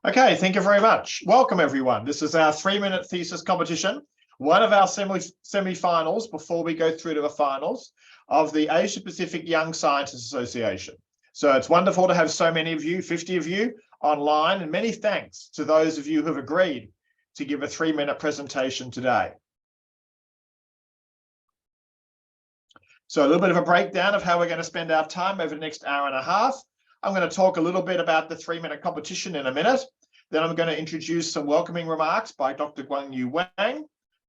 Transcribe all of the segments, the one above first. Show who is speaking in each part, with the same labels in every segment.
Speaker 1: Okay, thank you very much. Welcome, everyone. This is our 3-minute thesis competition, one of our semi-finals before we go through to the finals of the Asia Pacific Young Scientists Association. So it's wonderful to have so many of you, 50 of you online, and many thanks to those of you who have agreed to give a 3-minute presentation today. So a little bit of a breakdown of how we're going to spend our time over the next hour and a half. I'm going to talk a little bit about the 3-minute competition in a minute. Then I'm going to introduce some welcoming remarks by Dr. Guangyu Wang.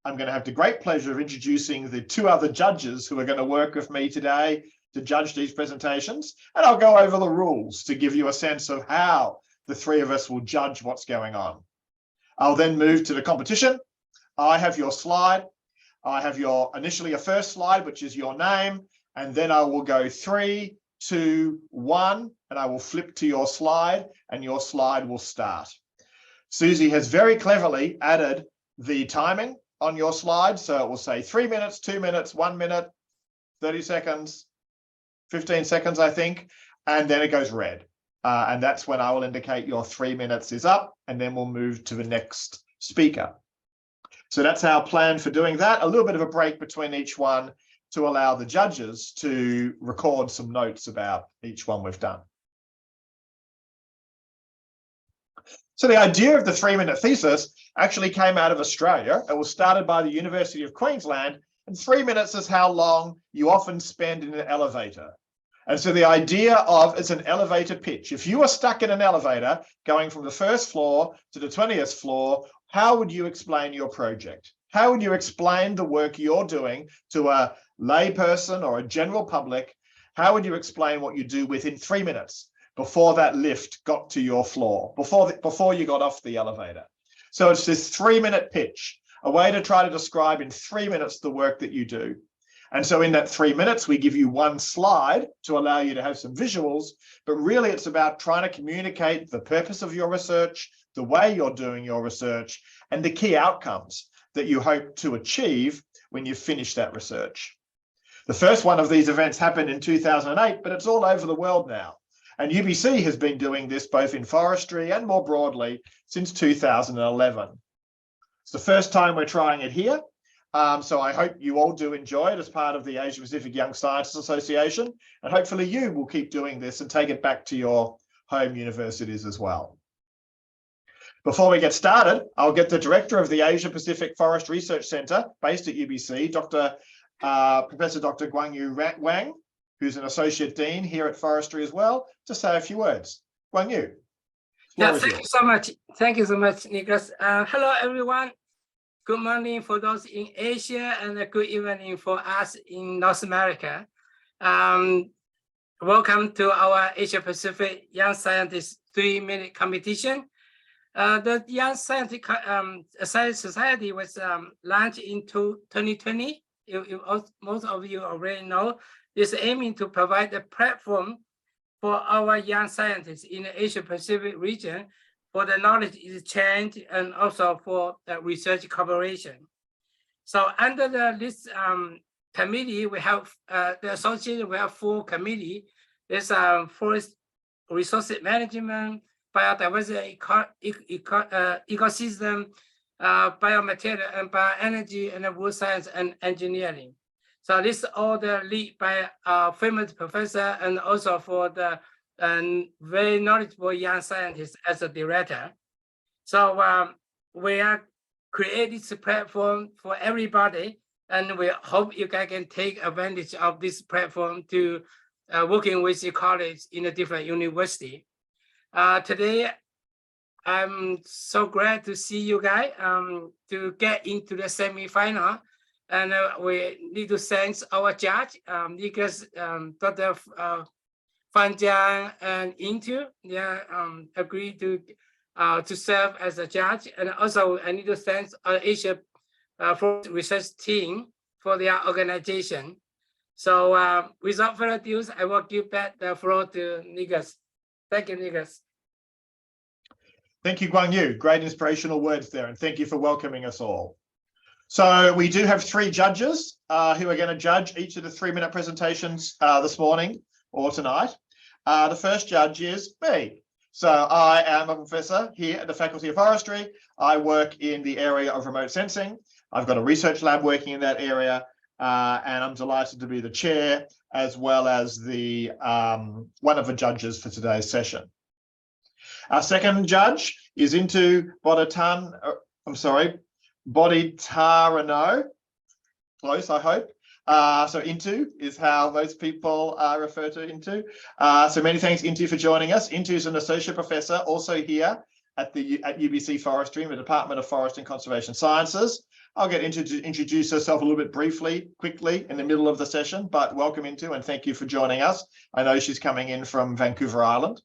Speaker 1: I'm going to have the great pleasure of introducing the 2 other judges who are going to work with me today to judge these presentations. And I'll go over the rules to give you a sense of how the 3 of us will judge what's going on. I'll then move to the competition. I have your slide. I have initially a first slide, which is your name. And then I will go 3, 2, 1, and I will flip to your slide and your slide will start. Susie has very cleverly added the timing on your slide. So it will say 3 minutes, 2 minutes, 1 minute, 30 seconds, 15 seconds, I think. And then it goes red. And that's when I will indicate your 3 minutes is up, and then we'll move to the next speaker. So that's our plan for doing that. A little bit of a break between each one to allow the judges to record some notes about each one we've done. So the idea of the 3-minute thesis actually came out of Australia. It was started by the University of Queensland, and 3 minutes is how long you often spend in an elevator. And so the idea of it's an elevator pitch. If you are stuck in an elevator going from the 1st floor to the 20th floor, how would you explain your project? How would you explain the work you're doing to a lay person or a general public? How would you explain what you do within 3 minutes before that lift got to your floor, before you got off the elevator? So it's this 3-minute pitch, a way to try to describe in 3 minutes the work that you do. And so in that 3 minutes, we give you one slide to allow you to have some visuals, but really it's about trying to communicate the purpose of your research, the way you're doing your research, and the key outcomes that you hope to achieve when you finish that research. The first one of these events happened in 2008, but it's all over the world now. And UBC has been doing this both in forestry and more broadly since 2011. It's the first time we're trying it here. So I hope you all do enjoy it as part of the Asia Pacific Young Scientists Association. And hopefully you will keep doing this and take it back to your home universities as well. Before we get started, I'll get the director of the Asia Pacific Forest Research Centre based at UBC, Professor Dr. Guangyu Wang, who's an associate dean here at Forestry as well, to say a few words. Guangyu.
Speaker 2: Yeah, thank you so much. Thank you so much, Nicholas. Hello, everyone. Good morning for those in Asia and a good evening for us in North America. Welcome to our Asia Pacific Young Scientists 3-minute competition. The Young Science Society was launched in 2020. Most of you already know, it's aiming to provide a platform for our young scientists in the Asia Pacific region for the knowledge exchange and also for the research collaboration. So under this committee, we have the association, we have 4 committees. There's forest resources management, biodiversity, ecosystem, biomaterial and bioenergy, and wood science and engineering. So this is all the lead by our famous professor and also for the very knowledgeable young scientists as a director. So we are creating this platform for everybody, and we hope you guys can take advantage of this platform to working with your colleagues in a different university. Today, I'm so glad to see you guys to get into the semi-final. And we need to thank our judge, because Dr. Fan Jiang and Intu, they agreed to serve as a judge. And also I need to thank our Asia Forest Research team for their organization. So without further ado, I will give back the floor to Nicholas. Thank you, Nicholas.
Speaker 1: Thank you, Guangyu. Great inspirational words there, and thank you for welcoming us all. So we do have 3 judges who are going to judge each of the 3-minute presentations this morning or tonight. The first judge is me. So I am a professor here at the Faculty of Forestry. I work in the area of remote sensing. I've got a research lab working in that area, and I'm delighted to be the chair as well as the one of the judges for today's session. Our second judge is Intu Bodhitarano. Close, I hope. So Intu is how most people refer to Intu. So many thanks, Intu, for joining us. Intu is an associate professor also here at UBC Forestry in the Department of Forest and Conservation Sciences. I'll get Intu to introduce herself a little bit quickly in the middle of the session, but welcome Intu and thank you for joining us. I know she's coming in from Vancouver Island.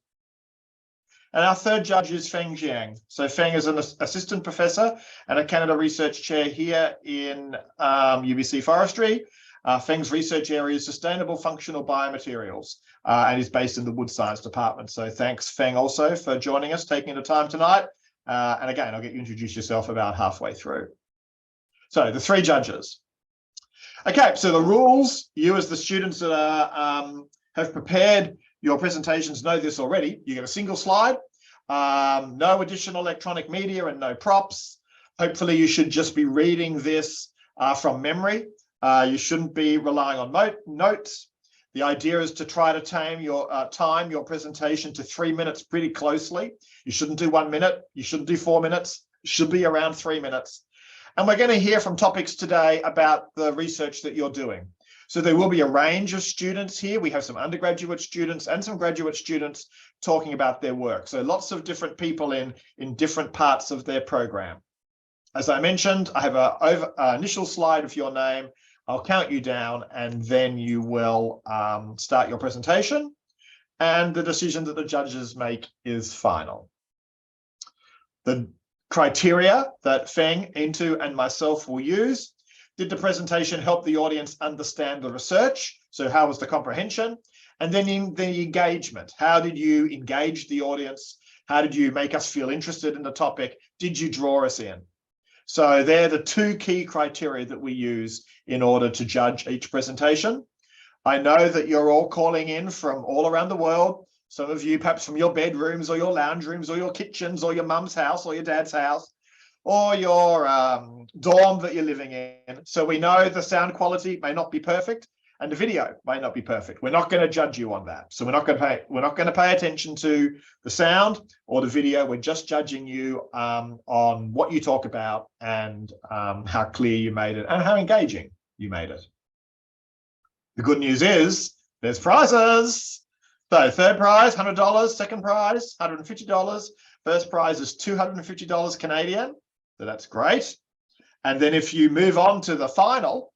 Speaker 1: And our third judge is Feng Jiang. So Feng is an assistant professor and a Canada Research Chair here in UBC Forestry. Feng's research area is sustainable functional biomaterials and is based in the Wood Science Department. So thanks, Feng, also for joining us, taking the time tonight. And again, I'll get you introduce yourself about halfway through. So the three judges. Okay, so the rules, you as the students that have prepared your presentations know this already. You get a single slide, no additional electronic media and no props. Hopefully you should just be reading this from memory. You shouldn't be relying on notes. The idea is to try to time your presentation to 3 minutes pretty closely. You shouldn't do 1 minute. You shouldn't do 4 minutes. It should be around 3 minutes. And we're going to hear from topics today about the research that you're doing. So there will be a range of students here. We have some undergraduate students and some graduate students talking about their work. So lots of different people in different parts of their program. As I mentioned, I have an initial slide of your name. I'll count you down and then you will start your presentation. And the decision that the judges make is final. The criteria that Feng, Intu, and myself will use. Did the presentation help the audience understand the research? So how was the comprehension? And then in the engagement, how did you engage the audience? How did you make us feel interested in the topic? Did you draw us in? So they're the two key criteria that we use in order to judge each presentation. I know that you're all calling in from all around the world. Some of you perhaps from your bedrooms or your lounge rooms or your kitchens or your mum's house or your dad's house, or your dorm that you're living in. So we know the sound quality may not be perfect and the video may not be perfect. We're not going to judge you on that. So we're not going to pay attention to the sound or the video. We're just judging you on what you talk about and how clear you made it and how engaging you made it. The good news is there's prizes. So third prize, $100, second prize, $150. First prize is $250 Canadian. So that's great. And then if you move on to the final,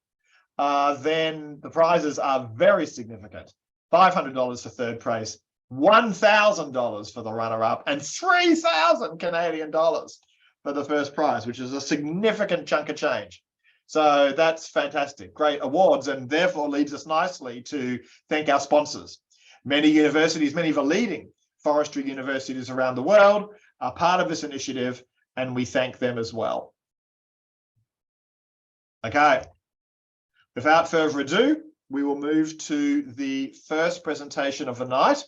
Speaker 1: then the prizes are very significant. $500 for third place, $1,000 for the runner-up, and 3,000 Canadian dollars for the first prize, which is a significant chunk of change. So that's fantastic. Great awards, and therefore leads us nicely to thank our sponsors. Many universities, many of the leading forestry universities around the world are part of this initiative, and we thank them as well. Okay, without further ado, we will move to the first presentation of the night.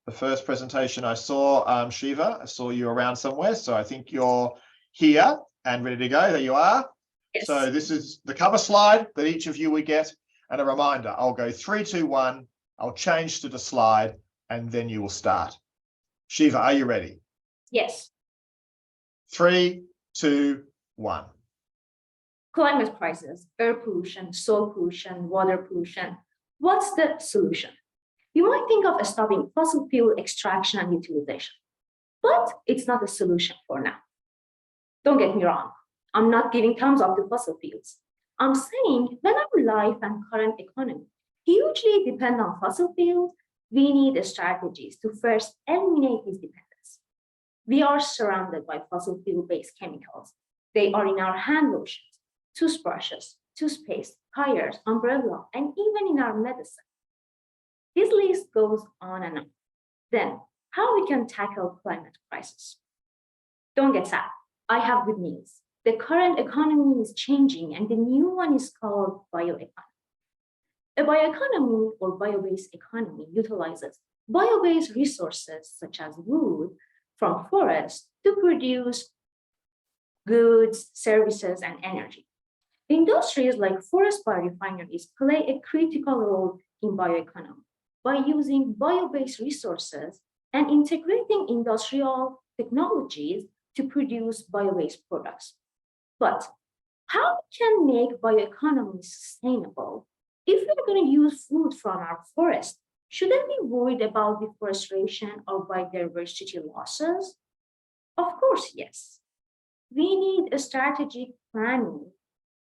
Speaker 1: The first presentation I saw, Shiva, I saw you around somewhere, so I think you're here and ready to go. There you are. Yes. So this is the cover slide that each of you will get, and a reminder, I'll go 3, 2, 1, I'll change to the slide, and then you will start. Shiva, are you ready?
Speaker 3: Yes.
Speaker 1: 3, 2, 1.
Speaker 3: Climate crisis, air pollution, soil pollution, water pollution. What's the solution? You might think of stopping fossil fuel extraction and utilization, but it's not a solution for now. Don't get me wrong. I'm not giving thumbs up to fossil fuels. I'm saying when our life and current economy hugely depend on fossil fuels, we need strategies to first eliminate this dependence. We are surrounded by fossil fuel-based chemicals. They are in our hand lotions, toothbrushes, toothpaste, tires, umbrella, and even in our medicine. This list goes on and on. Then, how we can tackle climate crisis? Don't get sad. I have good news. The current economy is changing, and the new one is called bioeconomy. A bioeconomy or bio-based economy utilizes bio-based resources such as wood from forests to produce goods, services, and energy. Industries like forest biorefineries play a critical role in bioeconomy by using bio-based resources and integrating industrial technologies to produce bio-based products. But how can we make bioeconomy sustainable? If we're going to use food from our forest, shouldn't we be worried about deforestation or biodiversity losses? Of course, yes. We need a strategic planning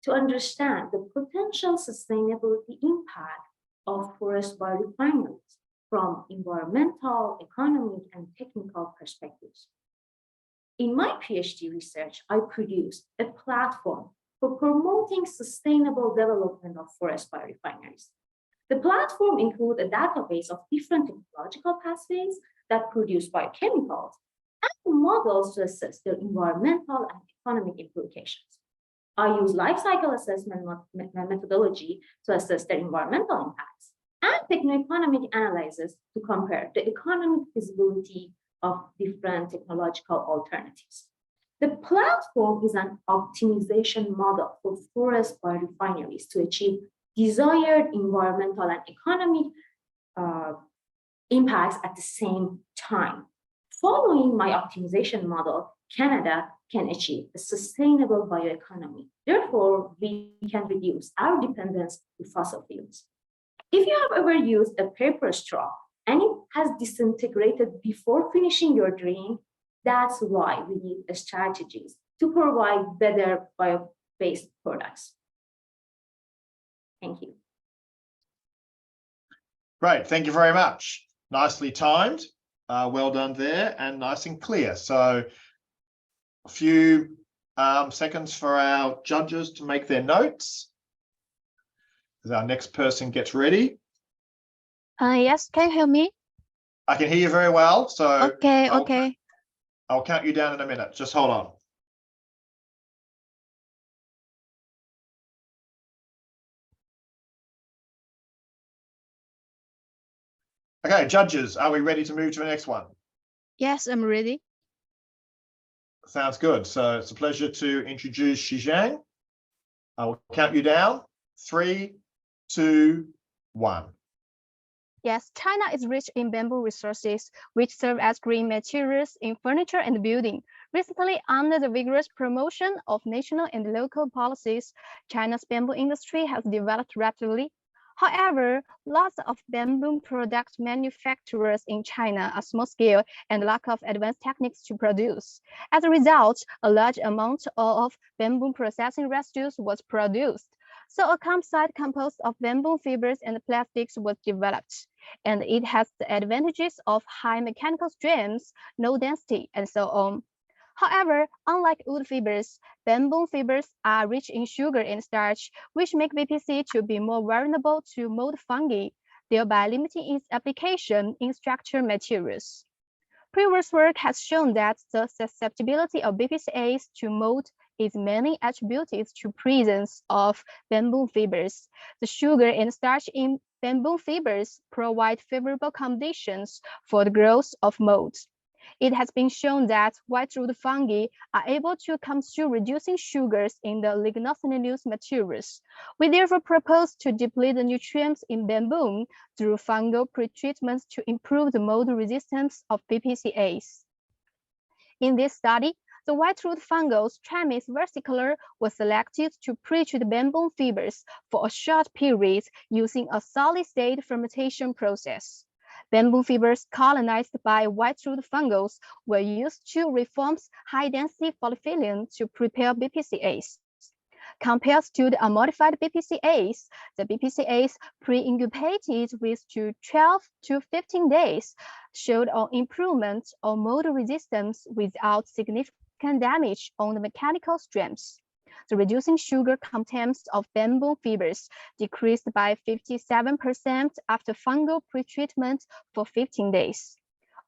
Speaker 3: to understand the potential sustainability impact of forest biorefineries from environmental, economic, and technical perspectives. In my PhD research, I produced a platform for promoting sustainable development of forest biorefineries. The platform includes a database of different technological pathways that produce biochemicals and models to assess their environmental and economic implications. I use life cycle assessment methodology to assess their environmental impacts and techno-economic analysis to compare the economic feasibility of different technological alternatives. The platform is an optimization model for forest biorefineries to achieve desired environmental and economic impacts at the same time. Following my optimization model, Canada can achieve a sustainable bioeconomy. Therefore, we can reduce our dependence to fossil fuels. If you have ever used a paper straw and it has disintegrated before finishing your drink, that's why we need strategies to provide better bio-based products. Thank you.
Speaker 1: Great, thank you very much. Nicely timed, well done there, and nice and clear. So a few seconds for our judges to make their notes as our next person gets ready.
Speaker 4: Yes, can you hear me?
Speaker 1: I can hear you very well, so
Speaker 4: Okay.
Speaker 1: I'll count you down in a minute. Just hold on. Okay, judges, are we ready to move to the next one?
Speaker 4: Yes, I'm ready.
Speaker 1: Sounds good. So it's a pleasure to introduce Zhizhang. I will count you down. 3, 2, 1.
Speaker 4: Yes, China is rich in bamboo resources, which serve as green materials in furniture and building. Recently, under the vigorous promotion of national and local policies, China's bamboo industry has developed rapidly. However, lots of bamboo product manufacturers in China are small scale and lack of advanced techniques to produce. As a result, a large amount of bamboo processing residues was produced. So a composite composed of bamboo fibers and plastics was developed, and it has the advantages of high mechanical strength, low density, and so on. However, unlike wood fibers, bamboo fibers are rich in sugar and starch, which make VPC to be more vulnerable to mold fungi, thereby limiting its application in structural materials. Previous work has shown that the susceptibility of BPCAs to mold is mainly attributed to presence of bamboo fibers. The sugar and starch in bamboo fibers provide favorable conditions for the growth of molds. It has been shown that white-root fungi are able to consume reducing sugars in the lignosinous materials. We therefore propose to deplete the nutrients in bamboo through fungal pretreatments to improve the mold resistance of BPCAs. In this study, the white-root fungus Tramis versicolor was selected to pre-treat bamboo fibers for a short period using a solid-state fermentation process. Bamboo fibers colonized by white-root fungus were used to reform high-density polyphylline to prepare BPCAs. Compared to the unmodified BPCAs, the BPCAs pre-incubated with 12 to 15 days showed an improvement of mold resistance without significant damage on the mechanical strengths. The reducing sugar content of bamboo fibers decreased by 57% after fungal pretreatment for 15 days.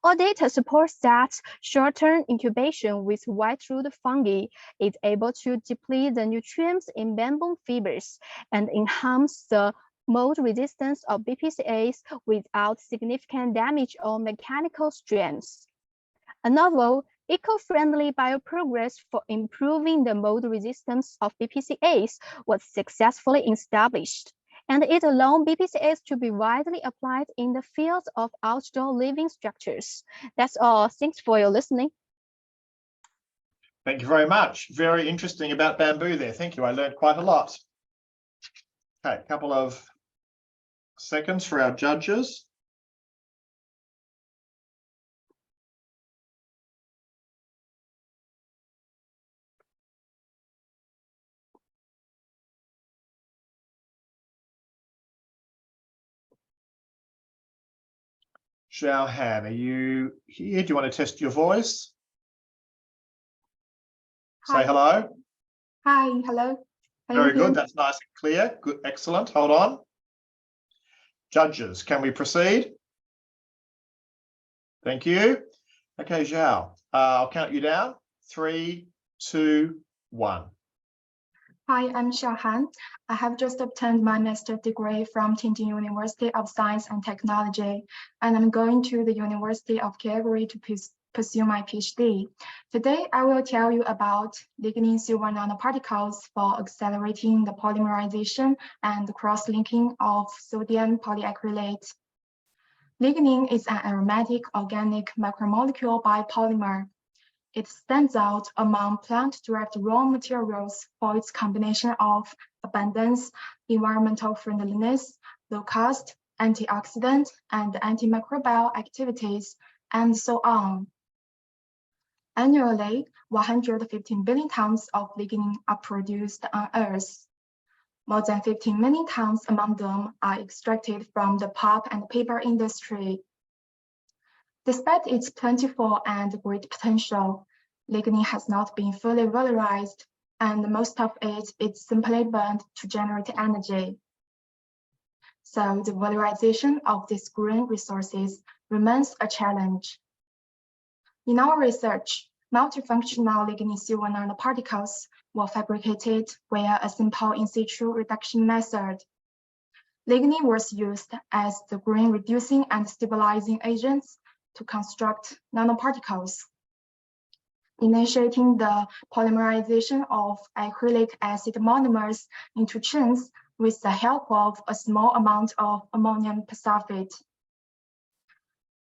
Speaker 4: All data supports that short-term incubation with white-root fungi is able to deplete the nutrients in bamboo fibers and enhance the mold resistance of BPCAs without significant damage or mechanical strengths. A novel, eco-friendly bioprogress for improving the mold resistance of BPCAs was successfully established, and it allowed BPCAs to be widely applied in the field of outdoor living structures. That's all. Thanks for your listening.
Speaker 1: Thank you very much. Very interesting about bamboo there. Thank you. I learned quite a lot. Okay, a couple of seconds for our judges. Xiao Han, are you here? Do you want to test your voice?
Speaker 5: Hi.
Speaker 1: Say hello.
Speaker 5: Hi, hello.
Speaker 1: Very good. That's nice and clear. Good, excellent. Hold on. Judges, can we proceed? Thank you. Okay, Zhao, I'll count you down. 3, 2, 1.
Speaker 5: Hi, I'm Xiao Han. I have just obtained my master's degree from Tianjin University of Science and Technology, and I'm going to the University of Calgary to pursue my PhD. Today, I will tell you about lignin silver nanoparticles for accelerating the polymerization and cross-linking of sodium polyacrylate. Lignin is an aromatic organic macromolecule biopolymer. It stands out among plant-derived raw materials for its combination of abundance, environmental friendliness, low cost, antioxidant, and antimicrobial activities, and so on. Annually, 115 billion tons of lignin are produced on Earth. More than 15 million tons among them are extracted from the pulp and paper industry. Despite its plentiful and great potential, lignin has not been fully valorized, and most of it is simply burned to generate energy. So the valorization of these green resources remains a challenge. In our research, multifunctional lignin silver nanoparticles were fabricated via a simple in situ reduction method. Lignin was used as the green reducing and stabilizing agents to construct nanoparticles, initiating the polymerization of acrylic acid monomers into chains with the help of a small amount of ammonium persulfate.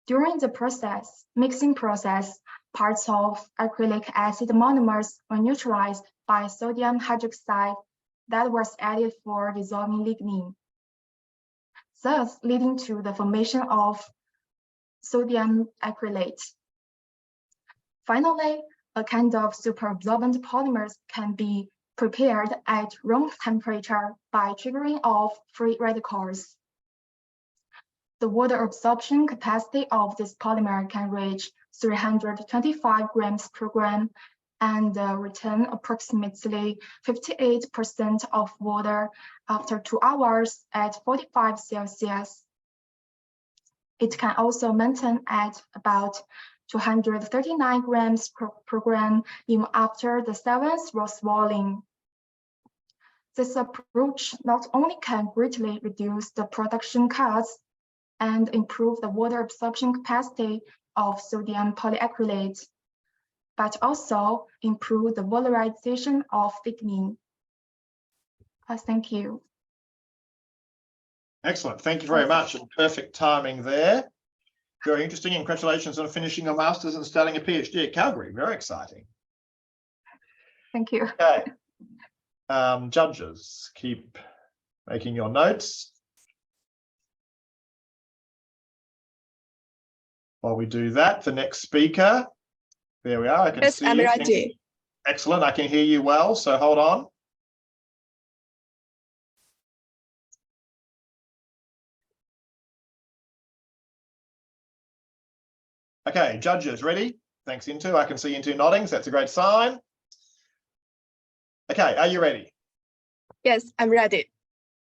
Speaker 5: During the mixing process, parts of acrylic acid monomers were neutralized by sodium hydroxide that was added for dissolving lignin, thus leading to the formation of sodium acrylate. Finally, a kind of superabsorbent polymers can be prepared at room temperature by triggering off free radicals. The water absorption capacity of this polymer can reach 325 grams per gram and retain approximately 58% of water after 2 hours at 45 Celsius. It can also maintain at about 239 grams per gram even after the 7th rose walling. This approach not only can greatly reduce the production costs and improve the water absorption capacity of sodium polyacrylate, but also improve the valorization of lignin. Thank you.
Speaker 1: Excellent. Thank you very much. And perfect timing there. Very interesting. Congratulations on finishing your master's and starting a PhD at Calgary. Very exciting.
Speaker 5: Thank you.
Speaker 1: Okay. Judges, keep making your notes. While we do that, the next speaker, there we are. I can see
Speaker 6: I'm
Speaker 1: you.
Speaker 6: ready.
Speaker 1: Excellent. I can hear you well, so hold on. Okay, judges, ready? Thanks, Intu. I can see Intu nodding, so that's a great sign. Okay, are you ready?
Speaker 6: Yes, I'm ready.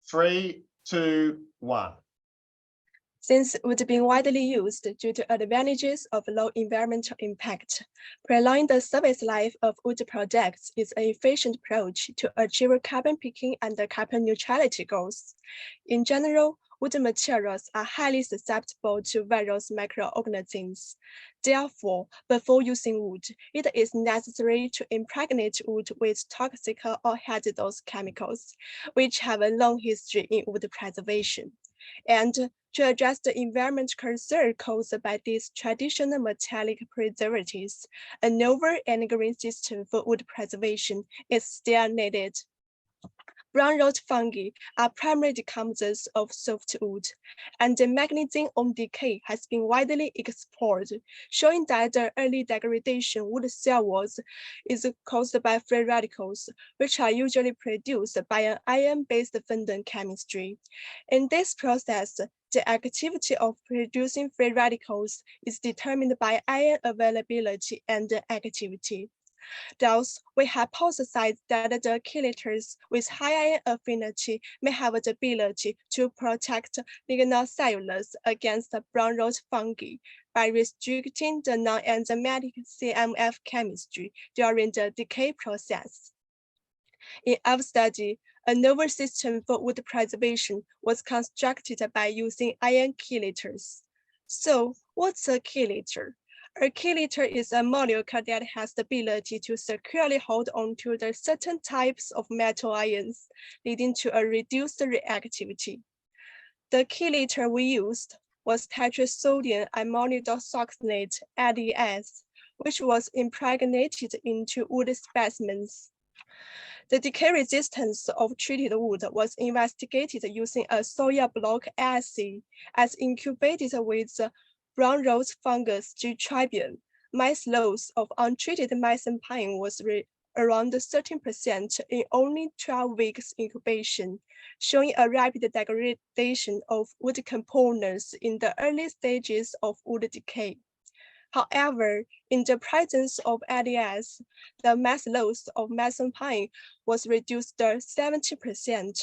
Speaker 1: 3, 2, 1.
Speaker 6: Since wood being widely used due to advantages of low environmental impact, prolonging the service life of wood products is an efficient approach to achieve carbon peaking and carbon neutrality goals. In general, wood materials are highly susceptible to various microorganisms. Therefore, before using wood, it is necessary to impregnate wood with toxic or hazardous chemicals, which have a long history in wood preservation. And to address the environmental concern caused by these traditional metallic preservatives, a novel and green system for wood preservation is still needed. Brown rot fungi are primary decomposers of softwood, and the mechanism of decay has been widely explored, showing that the early degradation of wood cell walls is caused by free radicals, which are usually produced by an iron-based fandom chemistry. In this process, the activity of producing free radicals is determined by iron availability and activity. Thus, we hypothesize that the chelators with high iron affinity may have the ability to protect lignocellulose against brown rot fungi by restricting the non-enzymatic CMF chemistry during the decay process. In our study, a novel system for wood preservation was constructed by using iron chelators. So, what's a chelator? A chelator is a molecule that has the ability to securely hold onto the certain types of metal ions, leading to a reduced reactivity. The chelator we used was tetrazolium ammonidosuccinate, ADS, which was impregnated into wood specimens. The decay resistance of treated wood was investigated using a soil block assay as incubated with brown rot fungus G. tribium. Mass loss of untreated mesompine was around 13% in only 12 weeks incubation, showing a rapid degradation of wood components in the early stages of wood decay. However, in the presence of ADS, the mass loss of mesompine was reduced to 70%.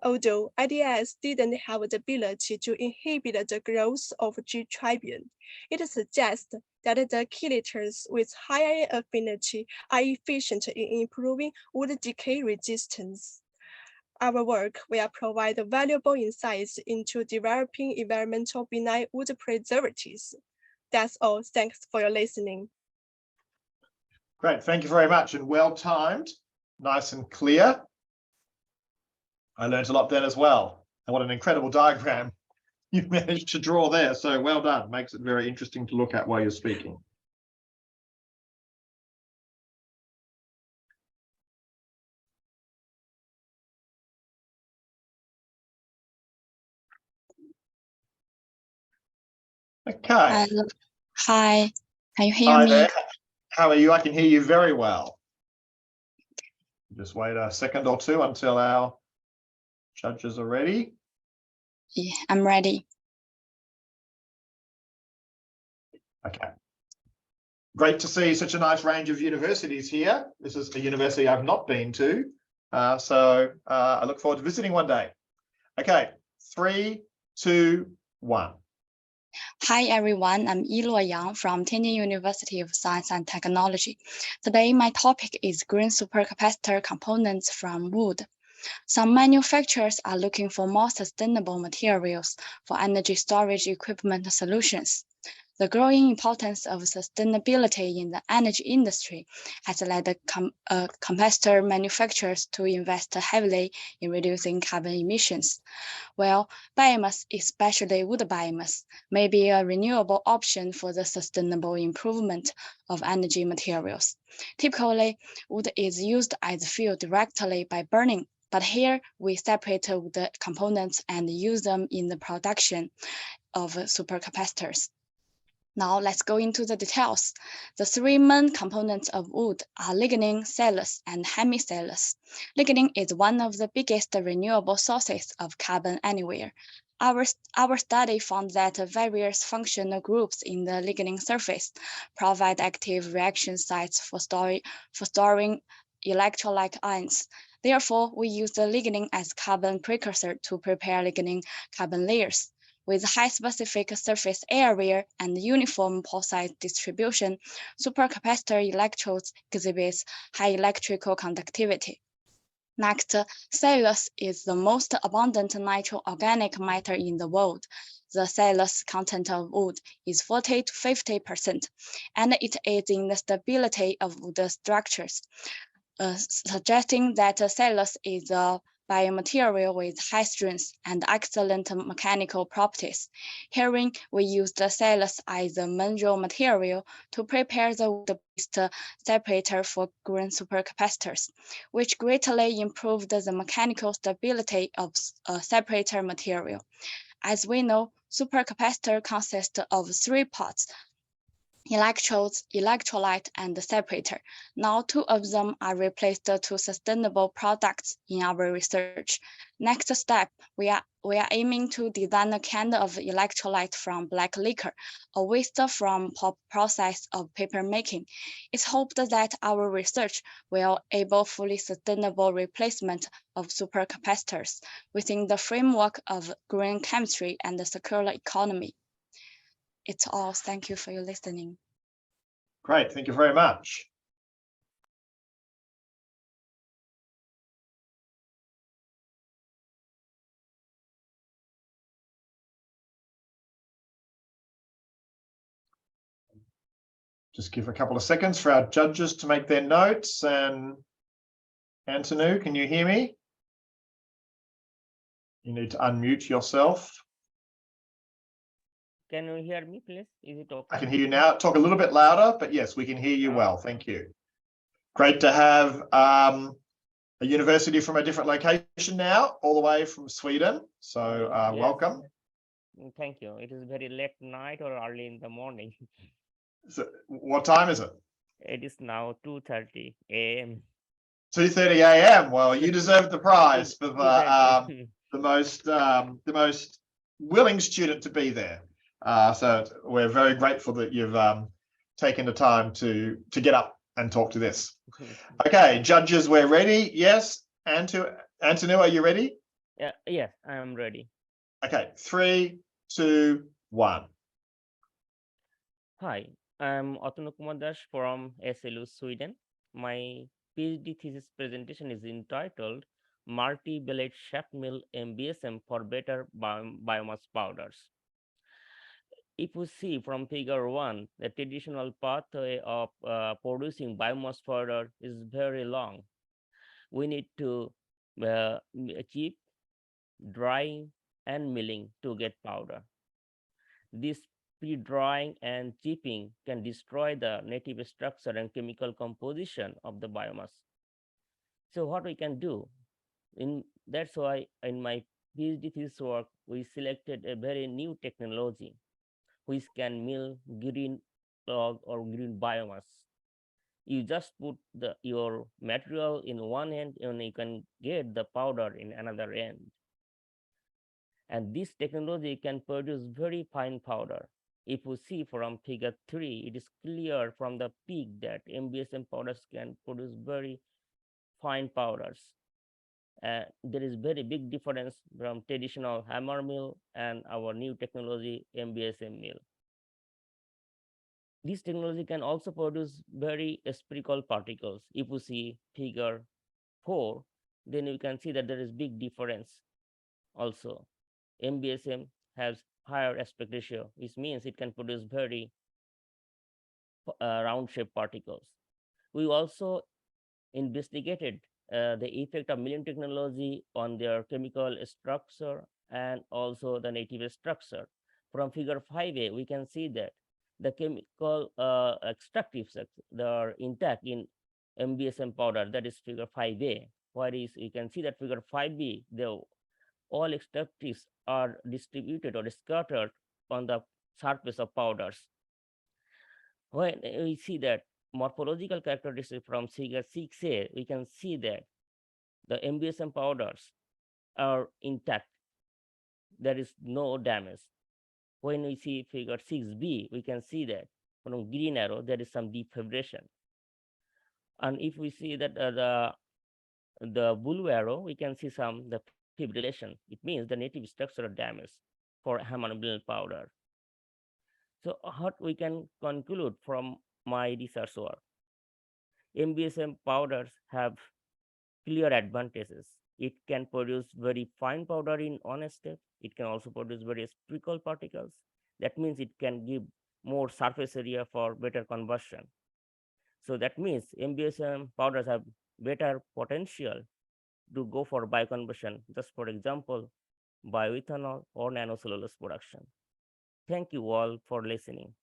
Speaker 6: Although ADS didn't have the ability to inhibit the growth of G. tribium, it suggests that the chelators with higher affinity are efficient in improving wood decay resistance. Our work will provide valuable insights into developing environmental benign wood preservatives. That's all. Thanks for your listening.
Speaker 1: Great, thank you very much, and well timed, nice and clear. I learned a lot then as well. And what an incredible diagram you've managed to draw there. So well done. Makes it very interesting to look at while you're speaking. Okay.
Speaker 7: Hi, can you hear
Speaker 1: Hi
Speaker 7: me?
Speaker 1: there. How are you? I can hear you very well. Just wait a second or two until our judges are ready.
Speaker 7: Yeah, I'm ready.
Speaker 1: Okay. Great to see such a nice range of universities here. This is a university I've not been to, so I look forward to visiting one day. Okay, 3, 2, 1.
Speaker 7: Hi everyone, I'm Yiluo Yang from Tianjin University of Science and Technology. Today my topic is green supercapacitor components from wood. Some manufacturers are looking for more sustainable materials for energy storage equipment solutions. The growing importance of sustainability in the energy industry has led the capacitor manufacturers to invest heavily in reducing carbon emissions. Well, biomass, especially wood biomass, may be a renewable option for the sustainable improvement of energy materials. Typically, wood is used as fuel directly by burning, but here we separate the components and use them in the production of supercapacitors. Now let's go into the details. The three main components of wood are lignin, cellulose, and hemicellulose. Lignin is one of the biggest renewable sources of carbon anywhere. Our study found that various functional groups in the lignin surface provide active reaction sites for storing electrolyte ions. Therefore, we use the lignin as carbon precursor to prepare lignin carbon layers. With high specific surface area and uniform pore size distribution, supercapacitor electrodes exhibit high electrical conductivity. Next, cellulose is the most abundant natural organic matter in the world. The cellulose content of wood is 40 to 50%, and it aids in the stability of wood structures, suggesting that cellulose is a biomaterial with high strength and excellent mechanical properties. Herein, we use the cellulose as the main raw material to prepare the wood-based separator for green supercapacitors, which greatly improved the mechanical stability of a separator material. As we know, supercapacitor consists of three parts: electrodes, electrolyte, and separator. Now, two of them are replaced to sustainable products in our research. Next step, we are aiming to design a kind of electrolyte from black liquor, a waste from process of paper making. It's hoped that our research will enable fully sustainable replacement of supercapacitors within the framework of green chemistry and the circular economy. It's all. Thank you for your listening.
Speaker 1: Great, thank you very much. Just give a couple of seconds for our judges to make their notes. And Antonu, can you hear me? You need to unmute yourself.
Speaker 8: Can you hear me, please? Is it okay?
Speaker 1: I can hear you now. Talk a little bit louder, but yes, we can hear you well. Thank you. Great to have a university from a different location now, all the way from Sweden. So
Speaker 8: Yes.
Speaker 1: welcome.
Speaker 8: Thank you. It is very late night or early in the morning.
Speaker 1: So what time is it?
Speaker 8: It is now 2:30 a.m.
Speaker 1: 2:30 a.m. Well, you deserve the prize for
Speaker 8: Exactly.
Speaker 1: the most willing student to be there. So we're very grateful that you've taken the time to get up and talk to this. Okay, judges, we're ready. Yes, Antonu, are you ready?
Speaker 8: Yes, I am ready.
Speaker 1: Okay, 3, 2, 1.
Speaker 8: Hi, I'm Atanu Kumar Das from SLU, Sweden. My PhD thesis presentation is entitled Multi-Billet Shaft Mill MBSM for Better Biomass Powders. If we see from figure 1, the traditional pathway of producing biomass powder is very long. We need to achieve drying and milling to get powder. This pre-drying and chipping can destroy the native structure and chemical composition of the biomass. So what we can do, that's why in my PhD thesis work, we selected a very new technology which can mill green log or green biomass. You just put your material in one end and you can get the powder in another end. And this technology can produce very fine powder. If we see from figure 3, it is clear from the peak that MBSM powders can produce very fine powders. There is very big difference from traditional hammer mill and our new technology MBSM mill. This technology can also produce very spherical particles. If we see figure 4, then you can see that there is big difference also. MBSM has higher aspect ratio, which means it can produce very round shaped particles. We also investigated the effect of milling technology on their chemical structure and also the native structure. From figure 5a, we can see that the chemical extractives that are intact in MBSM powder, that is figure 5a. Whereas you can see that figure 5b, all extractives are distributed or scattered on the surface of powders. When we see that morphological characteristics from figure 6a, we can see that the MBSM powders are intact. There is no damage. When we see figure 6b, we can see that from green arrow, there is some defibrillation. And if we see that the blue arrow, we can see the fibrillation. It means the native structure damage. for hammer-mill powder. So what we can conclude from my research work? MBSM powders have clear advantages. It can produce very fine powder in one step. It can also produce various prickle particles. That means it can give more surface area for better conversion. So that means MBSM powders have better potential to go for bioconversion, just for example, bioethanol or nanocellulose production. Thank you all for listening.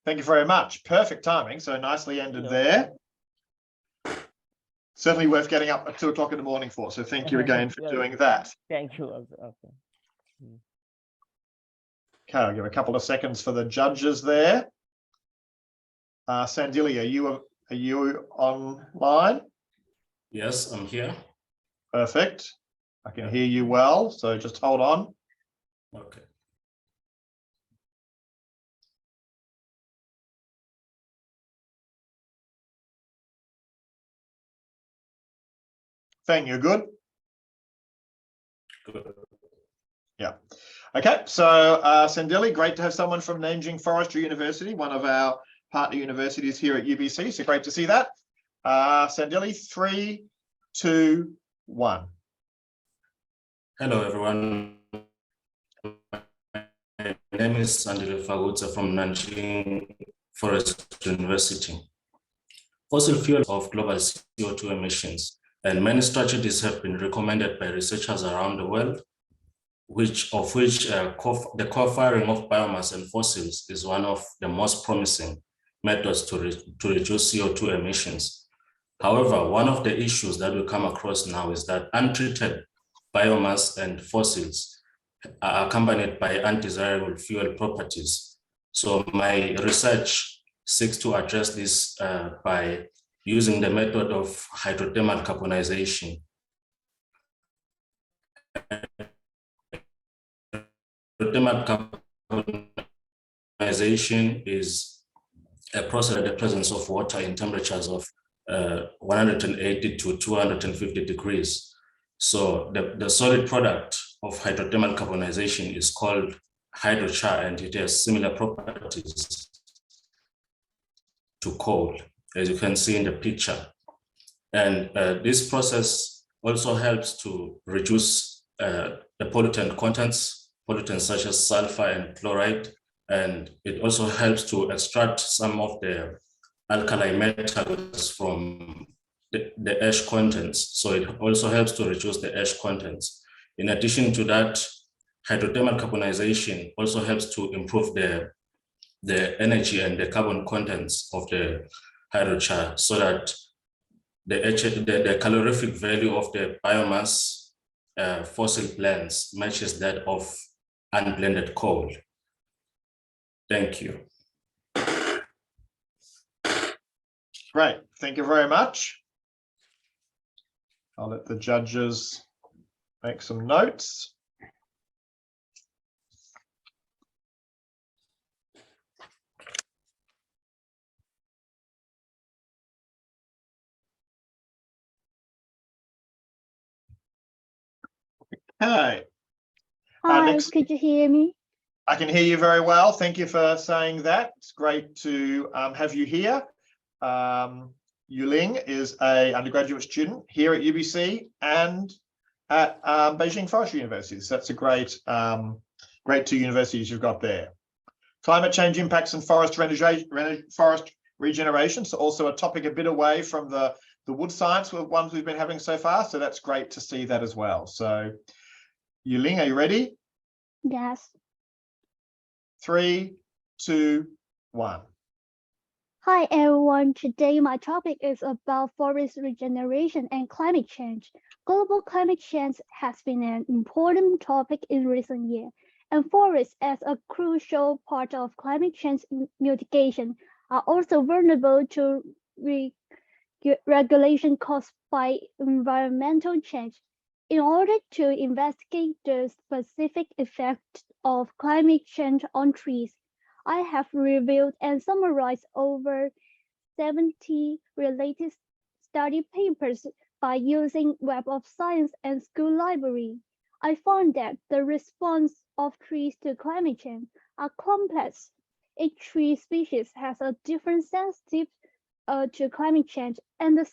Speaker 1: Thank you very much. Perfect timing. So nicely ended there. Certainly worth getting up at 2 o'clock in the morning for. So thank you again for doing that.
Speaker 8: Thank you also. Okay.
Speaker 1: Okay, I'll give a couple of seconds for the judges there. Sandili, are you online?
Speaker 9: Yes, I'm here.
Speaker 1: Perfect. I can hear you well, so just hold on.
Speaker 9: Okay.
Speaker 1: Feng, you're good?
Speaker 9: Good.
Speaker 1: Yeah. Okay, so Sandili, great to have someone from Nanjing Forestry University, one of our partner universities here at UBC. So great to see that. Sandili, 3, 2, 1.
Speaker 9: Hello, everyone. My name is Sandili Fagutsa from Nanjing Forest University. Fossil fuels of global CO2 emissions, and many strategies have been recommended by researchers around the world, the co-firing of biomass and fossils is one of the most promising methods to reduce CO2 emissions. However, one of the issues that we come across now is that untreated biomass and fossils are accompanied by undesirable fuel properties. So my research seeks to address this by using the method of hydrothermal carbonization. Hydrothermal carbonization is a process in the presence of water in temperatures of 180 to 250 degrees. So the solid product of hydrothermal carbonization is called hydrochar, and it has similar properties to coal, as you can see in the picture. And this process also helps to reduce the pollutant contents, pollutants such as sulfur and chloride, and it also helps to extract some of the alkali metals from the ash contents. So it also helps to reduce the ash contents. In addition to that, hydrothermal carbonization also helps to improve the energy and the carbon contents of the hydrochar, so that the calorific value of the biomass fossil blends matches that of unblended coal. Thank you.
Speaker 1: Great, thank you very much. I'll let the judges make some notes. Okay.
Speaker 4: Hi, could you hear me?
Speaker 1: I can hear you very well. Thank you for saying that. It's great to have you here. Yuling is an undergraduate student here at UBC and at Beijing Forestry University. So that's a great, great 2 universities you've got there. Climate change impacts and forest regeneration. So also a topic a bit away from the wood science ones we've been having so far. So that's great to see that as well. So Yuling, are you ready?
Speaker 4: Yes.
Speaker 1: 3, 2, 1.
Speaker 4: Hi everyone, today my topic is about forest regeneration and climate change. Global climate change has been an important topic in recent years, and forests as a crucial part of climate change mitigation are also vulnerable to regulation caused by environmental change. In order to investigate the specific effects of climate change on trees, I have reviewed and summarized over 70 related study papers by using Web of Science and School Library. I found that the response of trees to climate change are complex. Each tree species has a different sensitivity to climate change, and the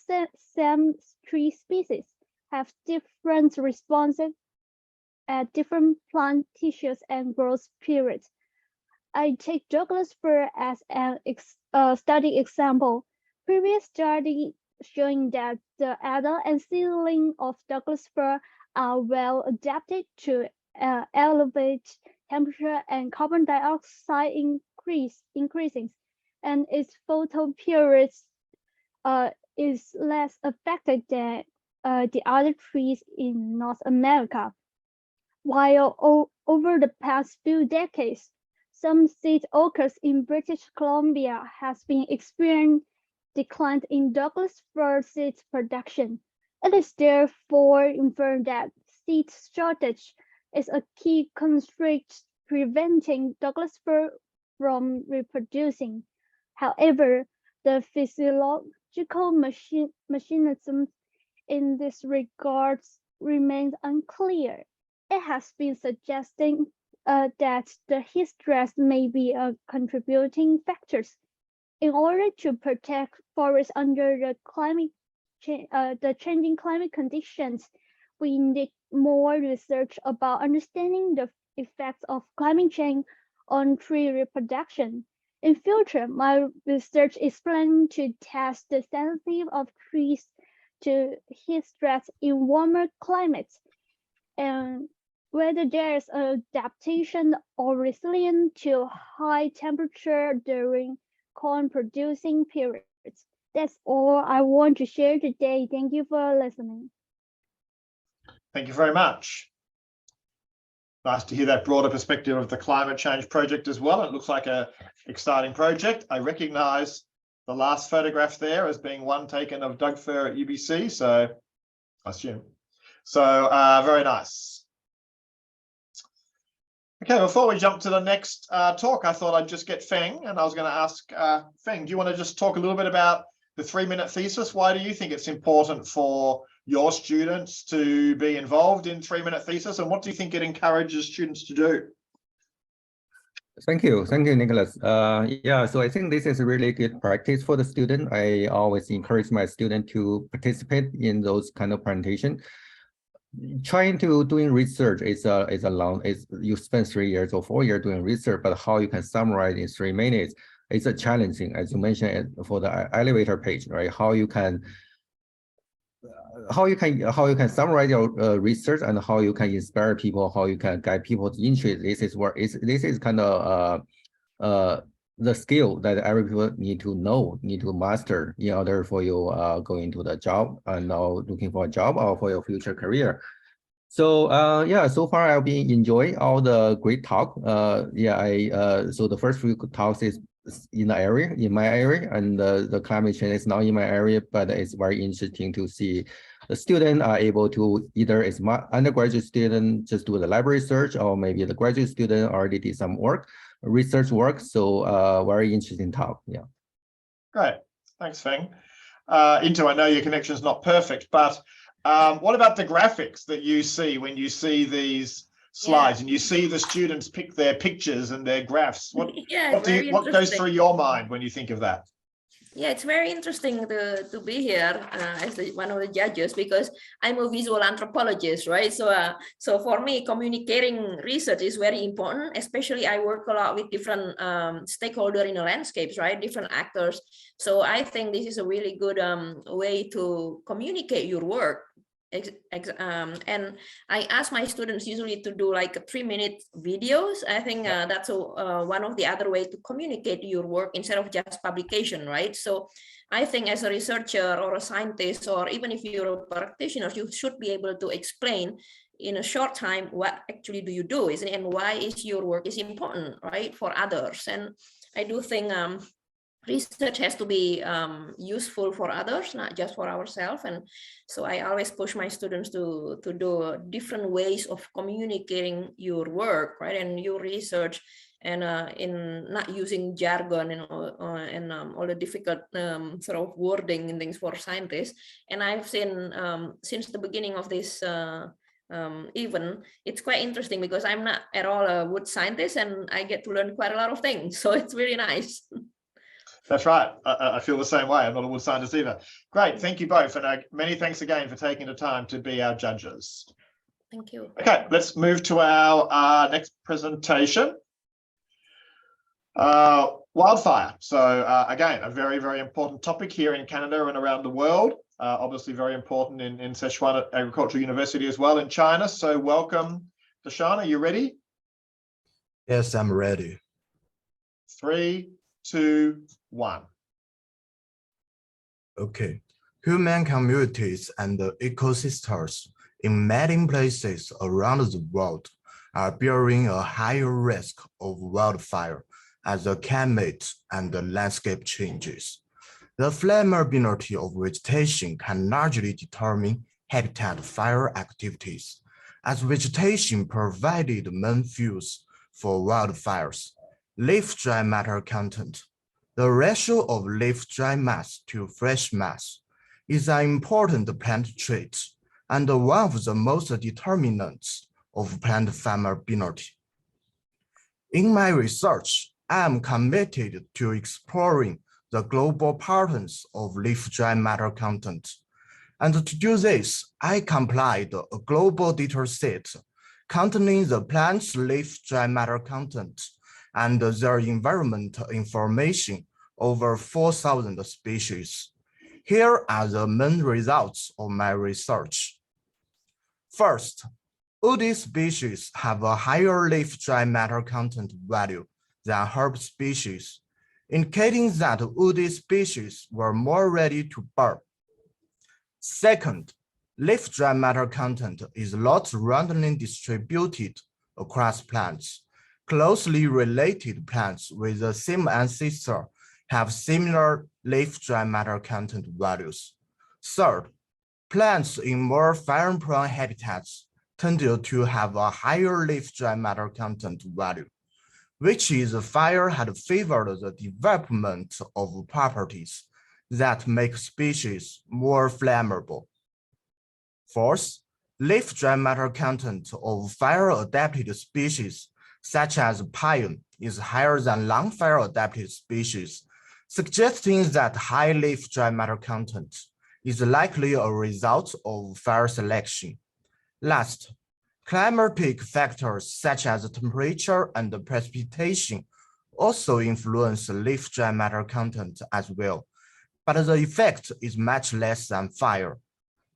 Speaker 4: same tree species have different responses at different plant tissues and growth periods. I take Douglas fir as an study example. Previous study showing that the adult and seedling of Douglas fir are well adapted to elevate temperature and carbon dioxide increasing, and its photo periods is less affected than the other trees in North America. While over the past few decades, some seed oakers in British Columbia has been experiencing decline in Douglas fir seed production. It is therefore inferred that seed shortage is a key constraint preventing Douglas fir from reproducing. However, the physiological mechanism in this regard remains unclear. It has been suggesting that the heat stress may be a contributing factor. In order to protect forests under the changing climate conditions, we need more research about understanding the effects of climate change on tree reproduction. In future, my research is planning to test the sensitivity of trees to heat stress in warmer climates, and whether there is adaptation or resilience to high temperature during corn producing periods. That's all I want to share today. Thank you for listening.
Speaker 1: Thank you very much. Nice to hear that broader perspective of the climate change project as well. It looks like an exciting project. I recognize the last photograph there as being one taken of Doug fir at UBC, so I assume. So very nice. Okay, before we jump to the next talk, I thought I'd just get Feng, and I was going to ask Feng, do you want to just talk a little bit about the 3-minute thesis? Why do you think it's important for your students to be involved in 3-minute thesis, and what do you think it encourages students to do?
Speaker 10: Thank you, Nicholas. Yeah, so I think this is a really good practice for the student. I always encourage my student to participate in those kind of presentation. Trying to doing research is you spend 3 years or 4 years doing research, but how you can summarize in 3 minutes is a challenging, as you mentioned for the elevator page, right? How you can summarize your research and how you can inspire people, how you can guide people's interest. This is kind of the skill that every people need to know, need to master in order for you go into the job and now looking for a job or for your future career. So yeah, so far I've been enjoying all the great talk. Yeah, so the first few talks is in my area, and the climate change is not in my area, but it's very interesting to see the student are able to either as my undergraduate student just do the library research, or maybe the graduate student already did some research work. So very interesting talk. Yeah. Great.
Speaker 1: Thanks, Feng. Into, I know your connection is not perfect, but what about the graphics that you see when you see these slides and you see the students pick their pictures and their graphs? What goes through your mind when you think of that?
Speaker 11: Yeah, it's very interesting to be here as one of the judges, because I'm a visual anthropologist, right? So for me, communicating research is very important. Especially, I work a lot with different stakeholders in the landscapes, right? Different actors. So I think this is a really good way to communicate your work. And I ask my students usually to do like 3-minute videos. I think that's one of the other way to communicate your work instead of just publication, right? So I think as a researcher or a scientist, or even if you're a practitioner, you should be able to explain in a short time what actually do you do, and why is your work is important, right, for others. And I do think research has to be useful for others, not just for ourselves. And so I always push my students to do different ways of communicating your work, right, and your research, and in not using jargon and all the difficult sort of wording and things for scientists. And I've seen since the beginning of this even it's quite interesting, because I'm not at all a wood scientist and I get to learn quite a lot of things, so it's really nice.
Speaker 1: That's right. I feel the same way. I'm not a wood scientist either. Great. Thank you both. And many thanks again for taking the time to be our judges.
Speaker 11: Thank you.
Speaker 1: Okay, let's move to our next presentation. Wildfire. So again, a very, very important topic here in Canada and around the world. Obviously very important in Sichuan Agricultural University as well in China. So welcome, Dashan. Are you ready?
Speaker 12: Yes, I'm ready.
Speaker 1: 3, 2, 1.
Speaker 12: Okay. Human communities and ecosystems in many places around the world are bearing a higher risk of wildfire as the climate and the landscape changes. The flammability of vegetation can largely determine habitat fire activities, as vegetation provided main fuels for wildfires. Leaf dry matter content. The ratio of leaf dry mass to fresh mass is an important plant trait and one of the most determinants of plant flammability. In my research, I am committed to exploring the global patterns of leaf dry matter content. And to do this, I compiled a global data set containing the plant's leaf dry matter content and their environmental information over 4,000 species. Here are the main results of my research. First, woody species have a higher leaf dry matter content value than herb species, indicating that woody species were more ready to burn. Second, leaf dry matter content is not randomly distributed across plants. Closely related plants with the same ancestor have similar leaf dry matter content values. Third, plants in more fire-prone habitats tended to have a higher leaf dry matter content value, which is fire had favored the development of properties that make species more flammable. Fourth, leaf dry matter content of fire-adapted species such as pine is higher than non-fire adapted species, suggesting that high leaf dry matter content is likely a result of fire selection. Last, climatic factors such as temperature and precipitation also influence leaf dry matter content as well, but the effect is much less than fire.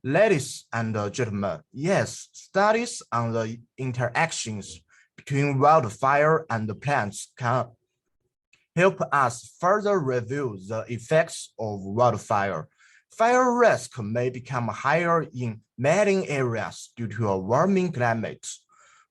Speaker 12: Ladies and gentlemen, yes, studies on the interactions between wildfire and the plants can help us further review the effects of wildfire. Fire risk may become higher in many areas due to a warming climate.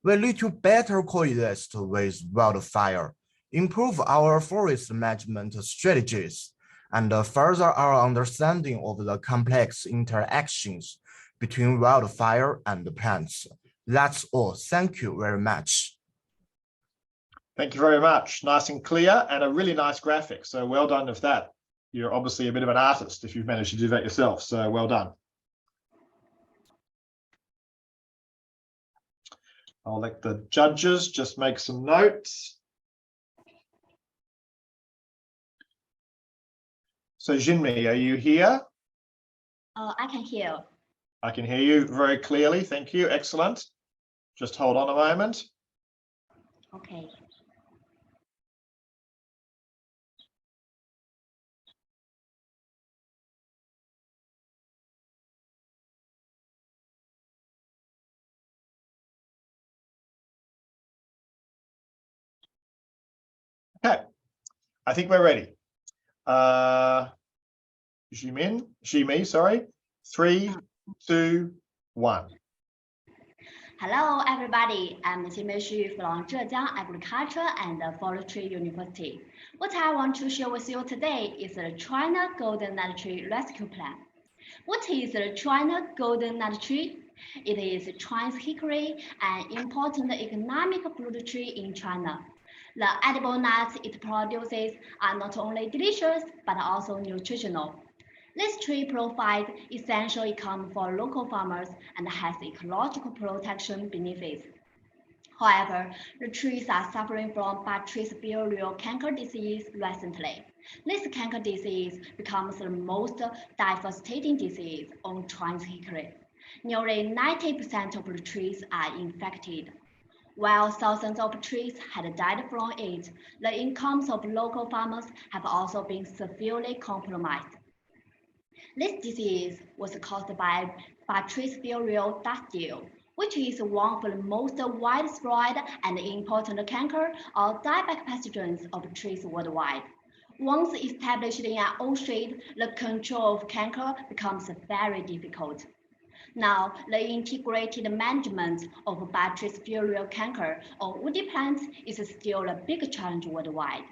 Speaker 12: We need to better coexist with wildfire, improve our forest management strategies, and further our understanding of the complex interactions between wildfire and plants. That's all. Thank you very much.
Speaker 1: Thank you very much. Nice and clear, and a really nice graphic. So well done with that. You're obviously a bit of an artist if you've managed to do that yourself. So well done. I'll let the judges just make some notes. So Jinmi, are you here?
Speaker 3: I can hear.
Speaker 1: I can hear you very clearly. Thank you. Excellent. Just hold on a moment.
Speaker 3: Okay.
Speaker 1: Okay, I think we're ready. Jimi, sorry. 3, 2, 1.
Speaker 13: Hello, everybody. I'm Qinmei Xu from Zhejiang Agriculture and Forestry University. What I want to share with you today is the China Golden Nut Tree Rescue Plan. What is the China Golden Nut Tree? It is Chinese hickory, an important economic fruit tree in China. The edible nuts it produces are not only delicious, but also nutritional. This tree provides essential income for local farmers and has ecological protection benefits. However, the trees are suffering from Bactris virial canker disease recently. This canker disease becomes the most devastating disease on Chinese hickory. Nearly 90% of the trees are infected. While thousands of trees had died from it, the incomes of local farmers have also been severely compromised. This disease was caused by Bactris virial dustile, which is one of the most widespread and important canker or dieback pathogens of trees worldwide. Once established in an old shade, the control of canker becomes very difficult. Now, the integrated management of Bactris virial canker on woody plants is still a big challenge worldwide.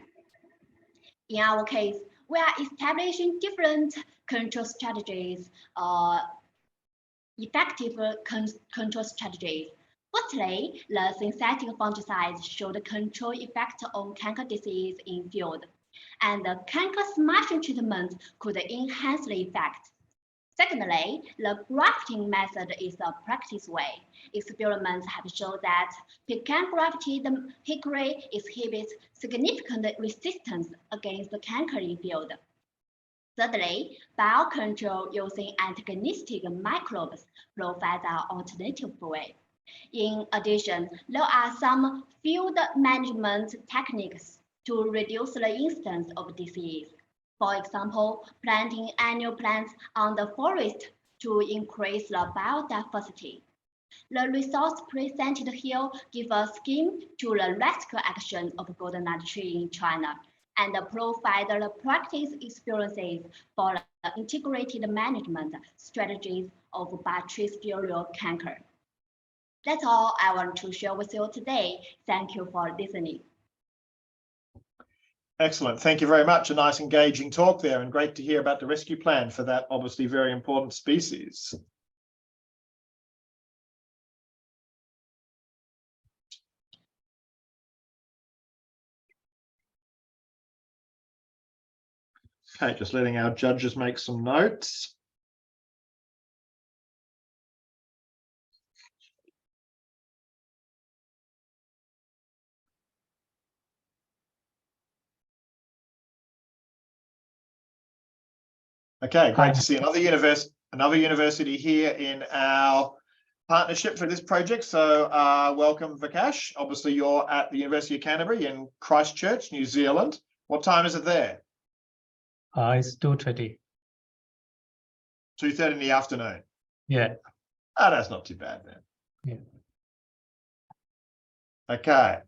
Speaker 13: In our case, we are establishing different control strategies, effective control strategies. Firstly, the synthetic fungicides show the control effect on canker disease in field, and the canker smashing treatment could enhance the effect. Secondly, the grafting method is a practice way. Experiments have shown that pecan grafted hickory exhibits significant resistance against the canker in field. Thirdly, biocontrol using antagonistic microbes provides an alternative way. In addition, there are some field management techniques to reduce the incidence of disease. For example, planting annual plants on the forest to increase the biodiversity. The results presented here give a scheme to the rescue action of golden nut tree in China and provide the practice experiences for the integrated management strategies of Bactris virial canker. That's all I want to share with you today. Thank you for listening.
Speaker 1: Excellent. Thank you very much. A nice engaging talk there, and great to hear about the rescue plan for that obviously very important species. Okay, just letting our judges make some notes. Okay, great to see another university here in our partnership for this project. So welcome, Vikash. Obviously, you're at the University of Canterbury in Christchurch, New Zealand. What time is it there?
Speaker 14: It's 2:30.
Speaker 1: 2:30 in the afternoon.
Speaker 14: Yeah.
Speaker 1: Oh, that's not too bad then.
Speaker 14: Yeah.
Speaker 1: Okay.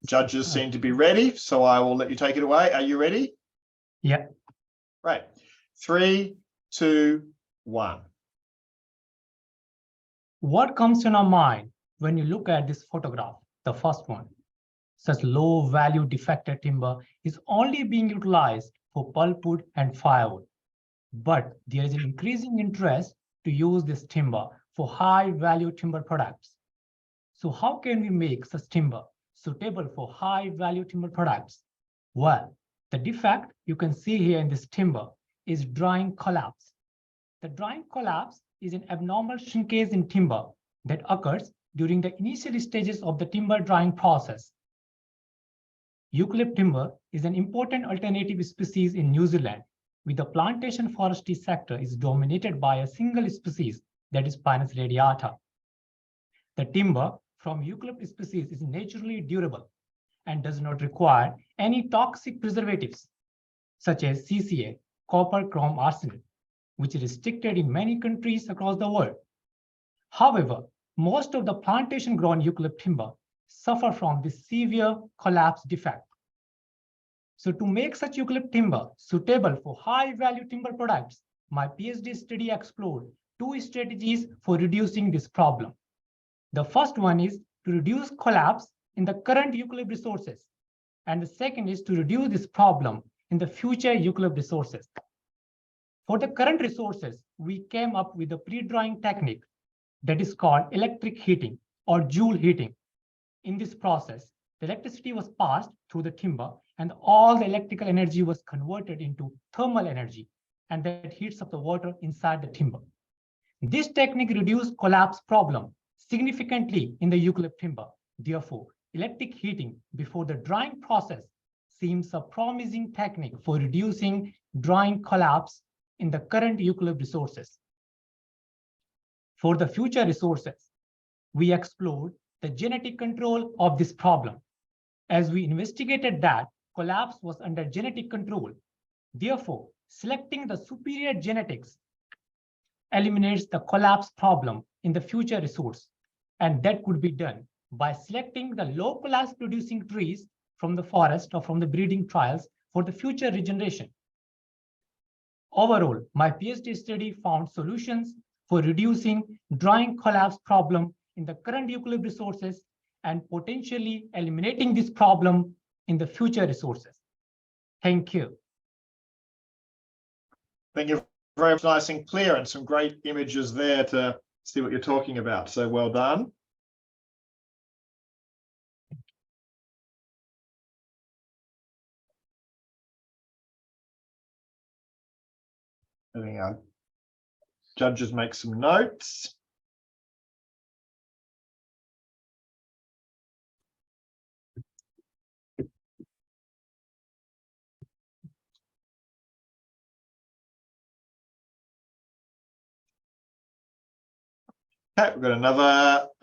Speaker 1: Judges seem to be ready, so I will let you take it away. Are you ready?
Speaker 14: Yeah.
Speaker 1: Right. 3, 2, 1.
Speaker 14: What comes in our mind when you look at this photograph, the first one? Such low value defected timber is only being utilized for pulpwood and firewood. But there is an increasing interest to use this timber for high value timber products. So how can we make such timber suitable for high value timber products? Well, the defect you can see here in this timber is drying collapse. The drying collapse is an abnormal shrinkage in timber that occurs during the initial stages of the timber drying process. Eucalypt timber is an important alternative species in New Zealand, with the plantation forestry sector is dominated by a single species, that is Pinus radiata. The timber from eucalypt species is naturally durable and does not require any toxic preservatives, such as CCA, copper, chrome, arsenate, which is restricted in many countries across the world. However, most of the plantation-grown eucalypt timber suffer from this severe collapse defect. So to make such eucalypt timber suitable for high-value timber products, my PhD study explored 2 strategies for reducing this problem. The first one is to reduce collapse in the current eucalypt resources. And the second is to reduce this problem in the future eucalypt resources. For the current resources, we came up with a pre-drying technique that is called electric heating or joule heating. In this process, the electricity was passed through the timber and all the electrical energy was converted into thermal energy, and that heats up the water inside the timber. This technique reduced collapse problem significantly in the eucalypt timber. Therefore, electric heating before the drying process seems a promising technique for reducing drying collapse in the current eucalypt resources. For the future resources, we explored the genetic control of this problem. As we investigated that collapse was under genetic control, therefore, selecting the superior genetics eliminates the collapse problem in the future resource, and that could be done by selecting the low collapse producing trees from the forest or from the breeding trials for the future regeneration. Overall, my PhD study found solutions for reducing drying collapse problem in the current eucalypt resources and potentially eliminating this problem in the future resources. Thank you.
Speaker 1: Thank you very much, nice and clear, and some great images there to see what you're talking about. So well done. Letting our judges make some notes. Okay, we've got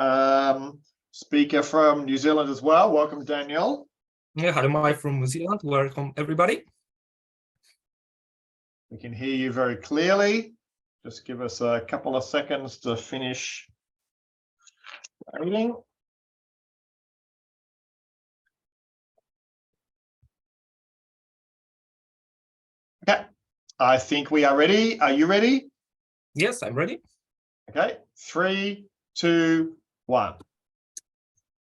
Speaker 1: another speaker from New Zealand as well. Welcome, Daniel.
Speaker 15: Yeah, hello, from New Zealand. Welcome, everybody.
Speaker 1: We can hear you very clearly. Just give us a couple of seconds to finish waiting. Okay, I think we are ready. Are you ready?
Speaker 15: Yes, I'm ready.
Speaker 1: Okay, 3, 2, 1.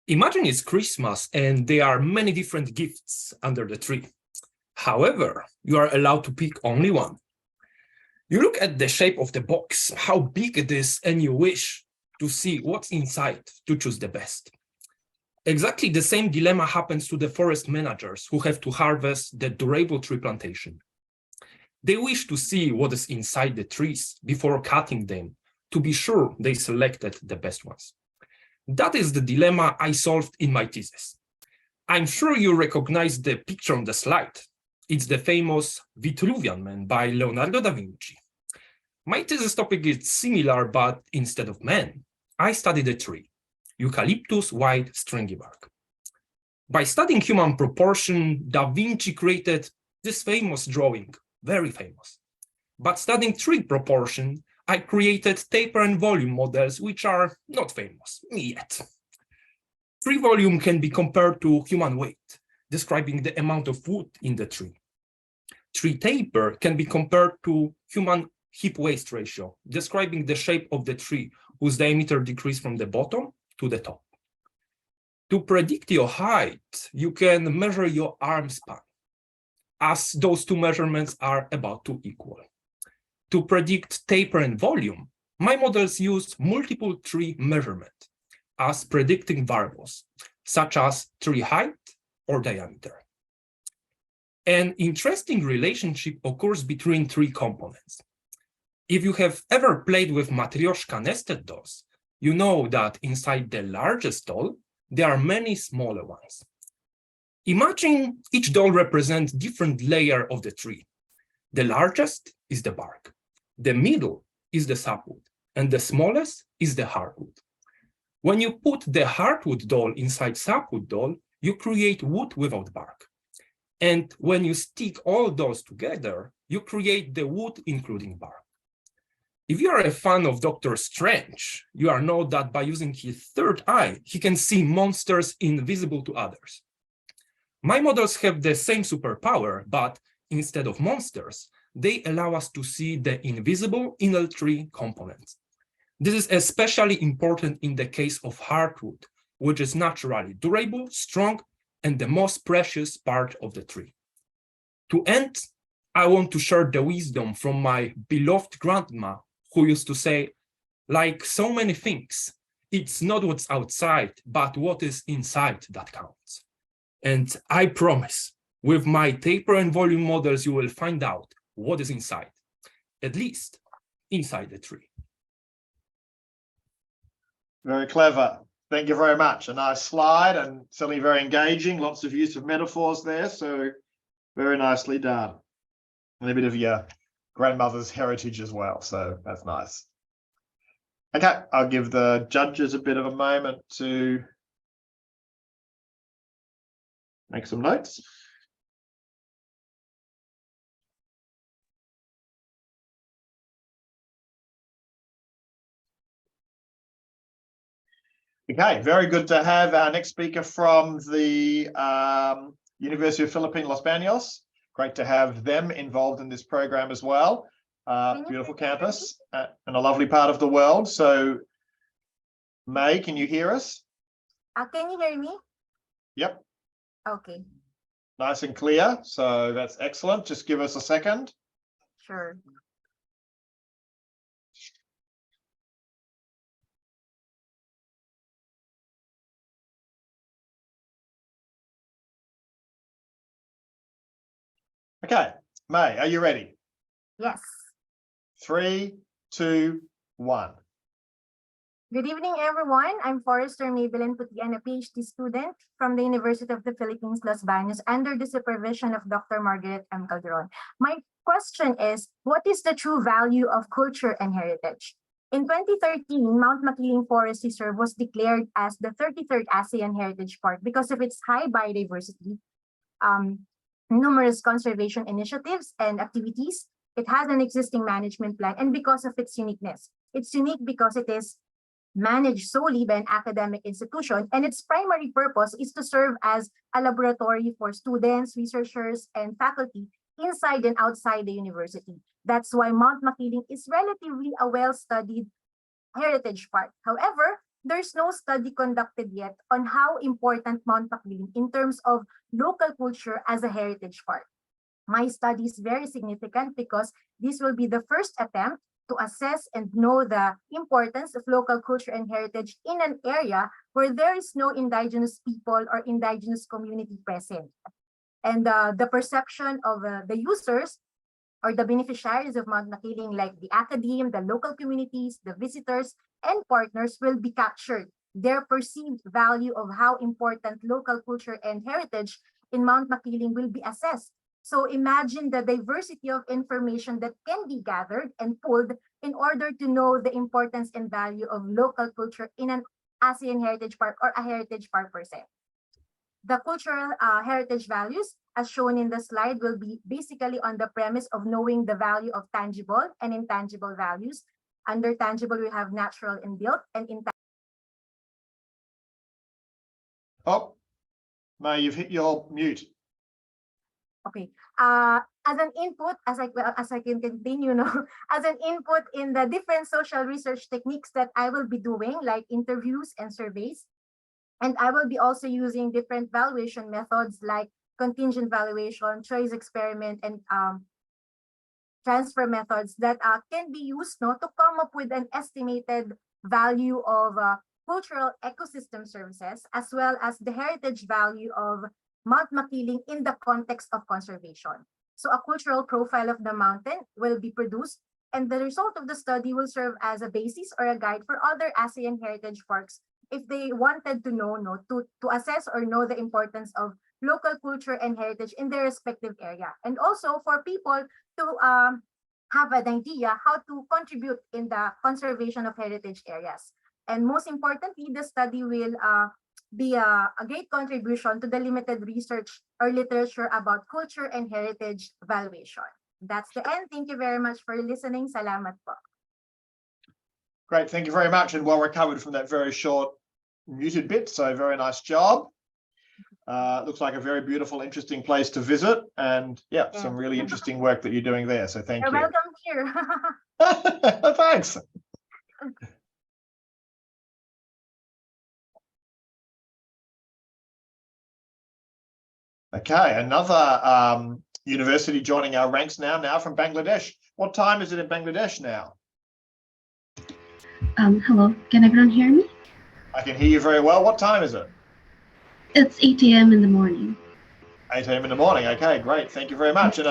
Speaker 15: Imagine it's Christmas and there are many different gifts under the tree. However, you are allowed to pick only one. You look at the shape of the box, how big it is, and you wish to see what's inside to choose the best. Exactly the same dilemma happens to the forest managers who have to harvest the durable tree plantation. They wish to see what is inside the trees before cutting them to be sure they selected the best ones. That is the dilemma I solved in my thesis. I'm sure you recognize the picture on the slide. It's the famous Vitruvian Man by Leonardo da Vinci. My thesis topic is similar, but instead of man, I studied a tree, Eucalyptus wide stringy bark. By studying human proportion, Da Vinci created this famous drawing, very famous. But studying tree proportion, I created taper and volume models, which are not famous yet. Tree volume can be compared to human weight, describing the amount of wood in the tree. Tree taper can be compared to human hip-waist ratio, describing the shape of the tree, whose diameter decreases from the bottom to the top. To predict your height, you can measure your arm span, as those two measurements are about to equal. To predict taper and volume, my models use multiple tree measurement as predicting variables, such as tree height or diameter. An interesting relationship occurs between tree components. If you have ever played with Matryoshka nested dolls, you know that inside the largest doll, there are many smaller ones. Imagine each doll represents different layer of the tree. The largest is the bark, the middle is the sapwood, and the smallest is the hardwood. When you put the hardwood doll inside sapwood doll, you create wood without bark. And when you stick all those together, you create the wood including bark. If you are a fan of Dr. Strange, you know that by using his third eye, he can see monsters invisible to others. My models have the same superpower, but instead of monsters, they allow us to see the invisible inner tree components. This is especially important in the case of hardwood, which is naturally durable, strong, and the most precious part of the tree. To end, I want to share the wisdom from my beloved grandma, who used to say, like so many things, it's not what's outside, but what is inside that counts. And I promise, with my taper and volume models, you will find out what is inside, at least inside the tree.
Speaker 1: Very clever. Thank you very much. A nice slide and certainly very engaging. Lots of use of metaphors there. So very nicely done. And a bit of your grandmother's heritage as well. So that's nice. Okay, I'll give the judges a bit of a moment to make some notes. Okay, very good to have our next speaker from the University of Philippines, Los Baños. Great to have them involved in this program as well. Beautiful campus and a lovely part of the world. So, May, can you hear us?
Speaker 16: Can you hear me?
Speaker 1: Yep.
Speaker 16: Okay.
Speaker 1: Nice and clear. So that's excellent. Just give us a second.
Speaker 16: Sure.
Speaker 1: Okay, May, are you ready?
Speaker 16: Yes.
Speaker 1: 3, 2, 1.
Speaker 16: Good evening, everyone. I'm Forrester Maybelline Putian, a PhD student from the University of the Philippines, Los Baños, under the supervision of Dr. Margaret M. Calderon. My question is, what is the true value of culture and heritage? In 2013, Mount Makiling Forest Reserve was declared as the 33rd ASEAN Heritage Park because of its high biodiversity, numerous conservation initiatives and activities. It has an existing management plan, and because of its uniqueness. It's unique because it is managed solely by an academic institution, and its primary purpose is to serve as a laboratory for students, researchers, and faculty inside and outside the university. That's why Mount Makiling is relatively a well-studied heritage park. However, there's no study conducted yet on how important Mount Makiling in terms of local culture as a heritage park. My study is very significant because this will be the first attempt to assess and know the importance of local culture and heritage in an area where there is no indigenous people or indigenous community present. And the perception of the users or the beneficiaries of Mount Makiling, like the academe, the local communities, the visitors, and partners, will be captured. Their perceived value of how important local culture and heritage in Mount Makiling will be assessed. So imagine the diversity of information that can be gathered and pulled in order to know the importance and value of local culture in an ASEAN Heritage Park or a heritage park per se. The cultural heritage values, as shown in the slide, will be basically on the premise of knowing the value of tangible and intangible values. Under tangible, we have natural and built, and intangible.
Speaker 1: Oh, May, you've hit your mute.
Speaker 16: Okay. As an input, as I can continue, as an input in the different social research techniques that I will be doing, like interviews and surveys, and I will be also using different valuation methods like contingent valuation, choice experiment, and transfer methods that can be used to come up with an estimated value of cultural ecosystem services, as well as the heritage value of Mount Makiling in the context of conservation. So a cultural profile of the mountain will be produced, and the result of the study will serve as a basis or a guide for other ASEAN heritage parks if they wanted to know, to assess or know the importance of local culture and heritage in their respective area. And also for people to have an idea how to contribute in the conservation of heritage areas. And most importantly, the study will be a great contribution to the limited research or literature about culture and heritage valuation. That's the end. Thank you very much for listening. Salamat po.
Speaker 1: Great, thank you very much, and well recovered from that very short muted bit. So very nice job. Looks like a very beautiful, interesting place to visit, and yeah, some really interesting work that you're doing there. So thank you.
Speaker 16: You're welcome here.
Speaker 1: Thanks. Okay, another university joining our ranks now from Bangladesh. What time is it in Bangladesh now?
Speaker 17: Hello, can everyone hear me?
Speaker 1: I can hear you very well. What time is it?
Speaker 17: It's 8 a.m. in the morning.
Speaker 1: 8 a.m. in the morning. Okay, great. Thank you very much. And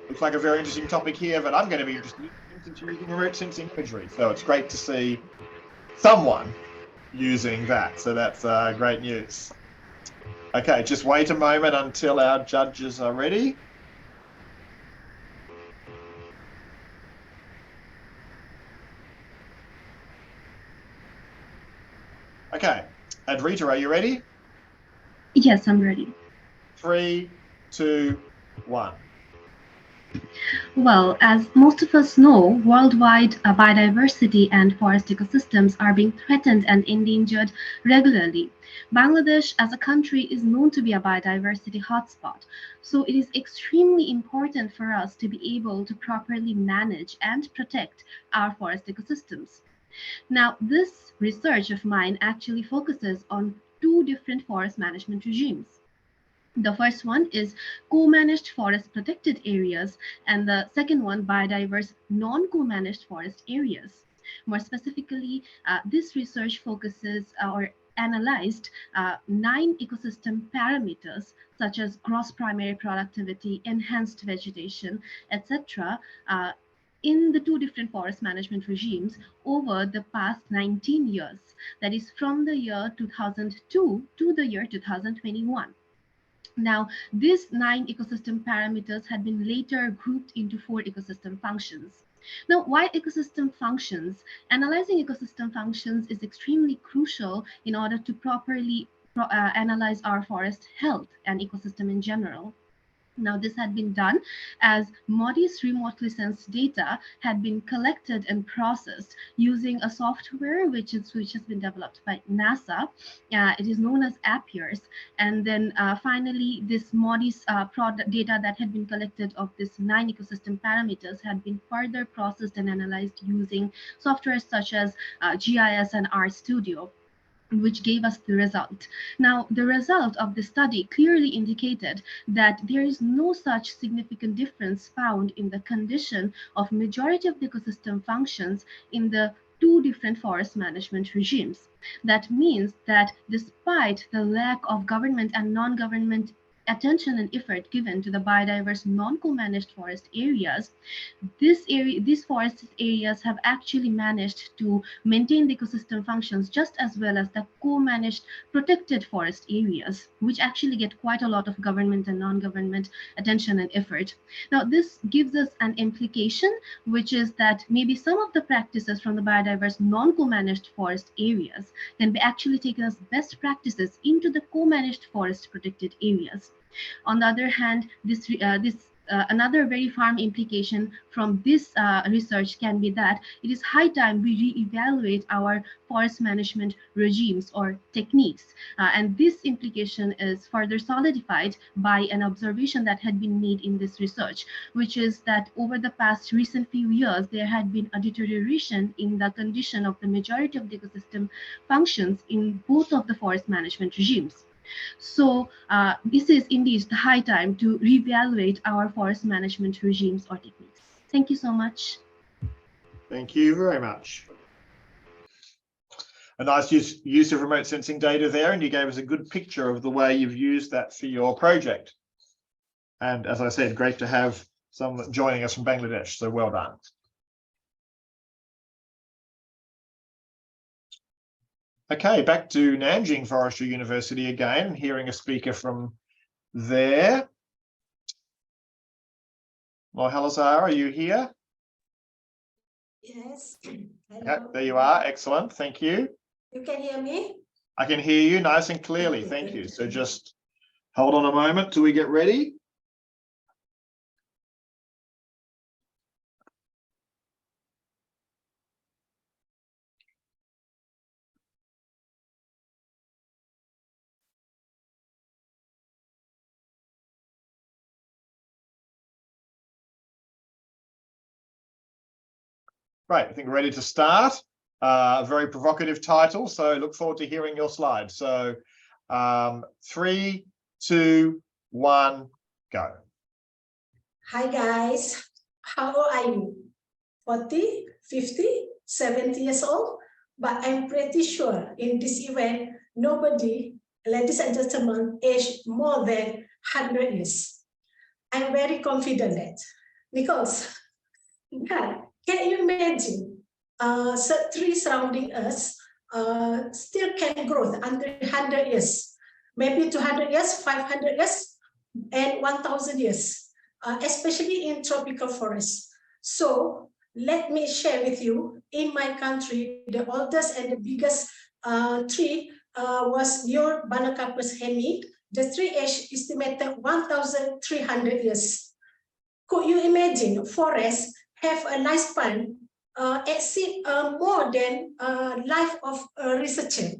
Speaker 1: looks like a very interesting topic here, but I'm going to be interested in since you're using remote sensing imagery. So it's great to see someone using that. So that's great news. Okay, just wait a moment until our judges are ready. Okay, and Rita, are you ready?
Speaker 17: Yes, I'm ready.
Speaker 1: 3, 2, 1.
Speaker 17: Well, as most of us know, worldwide biodiversity and forest ecosystems are being threatened and endangered regularly. Bangladesh as a country is known to be a biodiversity hotspot, so it is extremely important for us to be able to properly manage and protect our forest ecosystems. Now, this research of mine actually focuses on two different forest management regimes. The first one is co-managed forest protected areas, and the second one, biodiverse non-co-managed forest areas. More specifically, this research focuses or analyzed 9 ecosystem parameters such as gross primary productivity, enhanced vegetation, etc. In the two different forest management regimes over the past 19 years, that is from the year 2002 to the year 2021. Now, these 9 ecosystem parameters had been later grouped into 4 ecosystem functions. Now, why ecosystem functions? Analyzing ecosystem functions is extremely crucial in order to properly analyze our forest health and ecosystem in general. Now, this had been done as MODI's remotely sensed data had been collected and processed using a software which has been developed by NASA. It is known as Appears. And then finally, this MODI's data that had been collected of this 9 ecosystem parameters had been further processed and analyzed using softwares such as GIS and RStudio, which gave us the result. Now, the result of the study clearly indicated that there is no such significant difference found in the condition of majority of the ecosystem functions in the two different forest management regimes. That means that despite the lack of government and non-government attention and effort given to the biodiverse non-co-managed forest areas, these forest areas have actually managed to maintain the ecosystem functions just as well as the co-managed protected forest areas, which actually get quite a lot of government and non-government attention and effort. Now, this gives us an implication, which is that maybe some of the practices from the biodiverse non-co-managed forest areas can be actually taken as best practices into the co-managed forest protected areas. On the other hand, another very firm implication from this research can be that it is high time we re-evaluate our forest management regimes or techniques. And this implication is further solidified by an observation that had been made in this research, which is that over the past recent few years, there had been a deterioration in the condition of the majority of the ecosystem functions in both of the forest management regimes. So this is indeed the high time to reevaluate our forest management regimes or techniques. Thank you so much.
Speaker 1: Thank you very much. A nice use of remote sensing data there, and you gave us a good picture of the way you've used that for your project. And as I said, great to have someone joining us from Bangladesh, so well done. Okay, back to Nanjing Forestry University again, hearing a speaker from there. Mohalazar, are you here?
Speaker 18: Yes. Hello.
Speaker 1: Yeah, there you are. Excellent. Thank you.
Speaker 18: You can hear me?
Speaker 1: I can hear you nice and clearly. Thank you. So just hold on a moment till we get ready. Right, I think we're ready to start. A very provocative title, so look forward to hearing your slides. So 3, 2, 1, go.
Speaker 18: Hi guys, how old are you? 40, 50, 70 years old? But I'm pretty sure in this event, nobody, ladies and gentlemen, aged more than 100 years. I'm very confident that, because God, can you imagine trees surrounding us still can grow under 100 years, maybe 200 years, 500 years, and 1,000 years, especially in tropical forests. So let me share with you, in my country, the oldest and the biggest tree was your Banacapus hemi. The tree age estimated 1,300 years. Could you imagine forests have a lifespan exceed more than life of a researcher?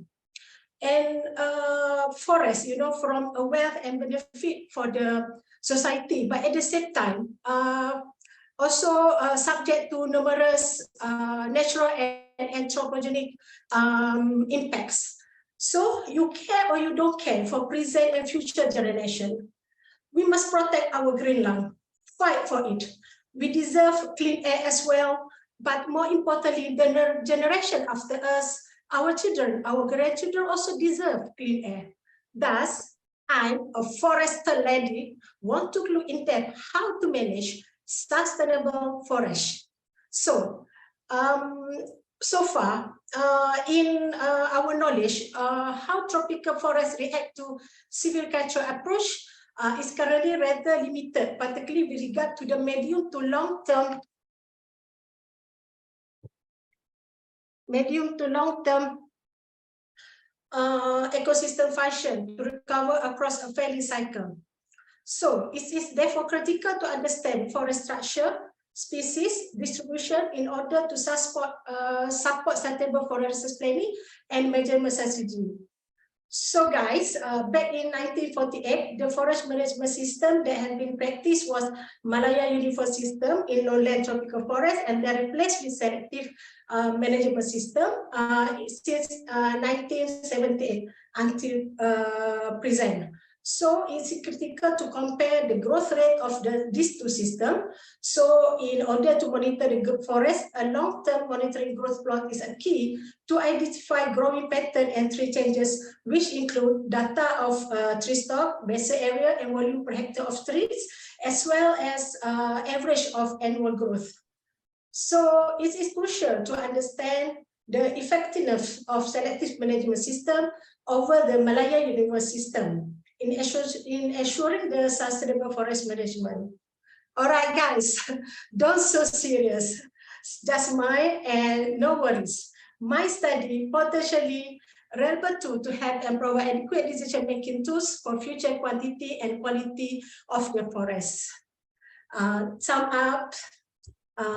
Speaker 18: And forest, you know, from a wealth and benefit for the society, but at the same time, also subject to numerous natural and anthropogenic impacts. So you care or you don't care for present and future generation. We must protect our green land, fight for it. We deserve clean air as well, but more importantly, the generation after us, our children, our grandchildren also deserve clean air. Thus, I'm a forester lady, want to look in depth how to manage sustainable forest. So, so far, in our knowledge, how tropical forests react to silviculture approach is currently rather limited, particularly with regard to the medium to long-term ecosystem function to recover across a fairly cycle. So it is therefore critical to understand forest structure, species distribution in order to support sustainable forest planning and management strategy. So guys, back in 1948, the forest management system that had been practiced was Malaya Uniform System in lowland tropical forest, and they replaced with selective management system since 1978 until present. So it's critical to compare the growth rate of these two systems. So in order to monitor the forest, a long-term monitoring growth plot is a key to identify growing pattern and tree changes, which include data of tree stock, basal area, and volume per hectare of trees, as well as average of annual growth. So it is crucial to understand the effectiveness of selective management system over the Malaya Uniform System in assuring the sustainable forest management. All right, guys, don't so serious. Just mine and no worries. My study potentially relevant to help and provide adequate decision-making tools for future quantity and quality of the forest. Sum up,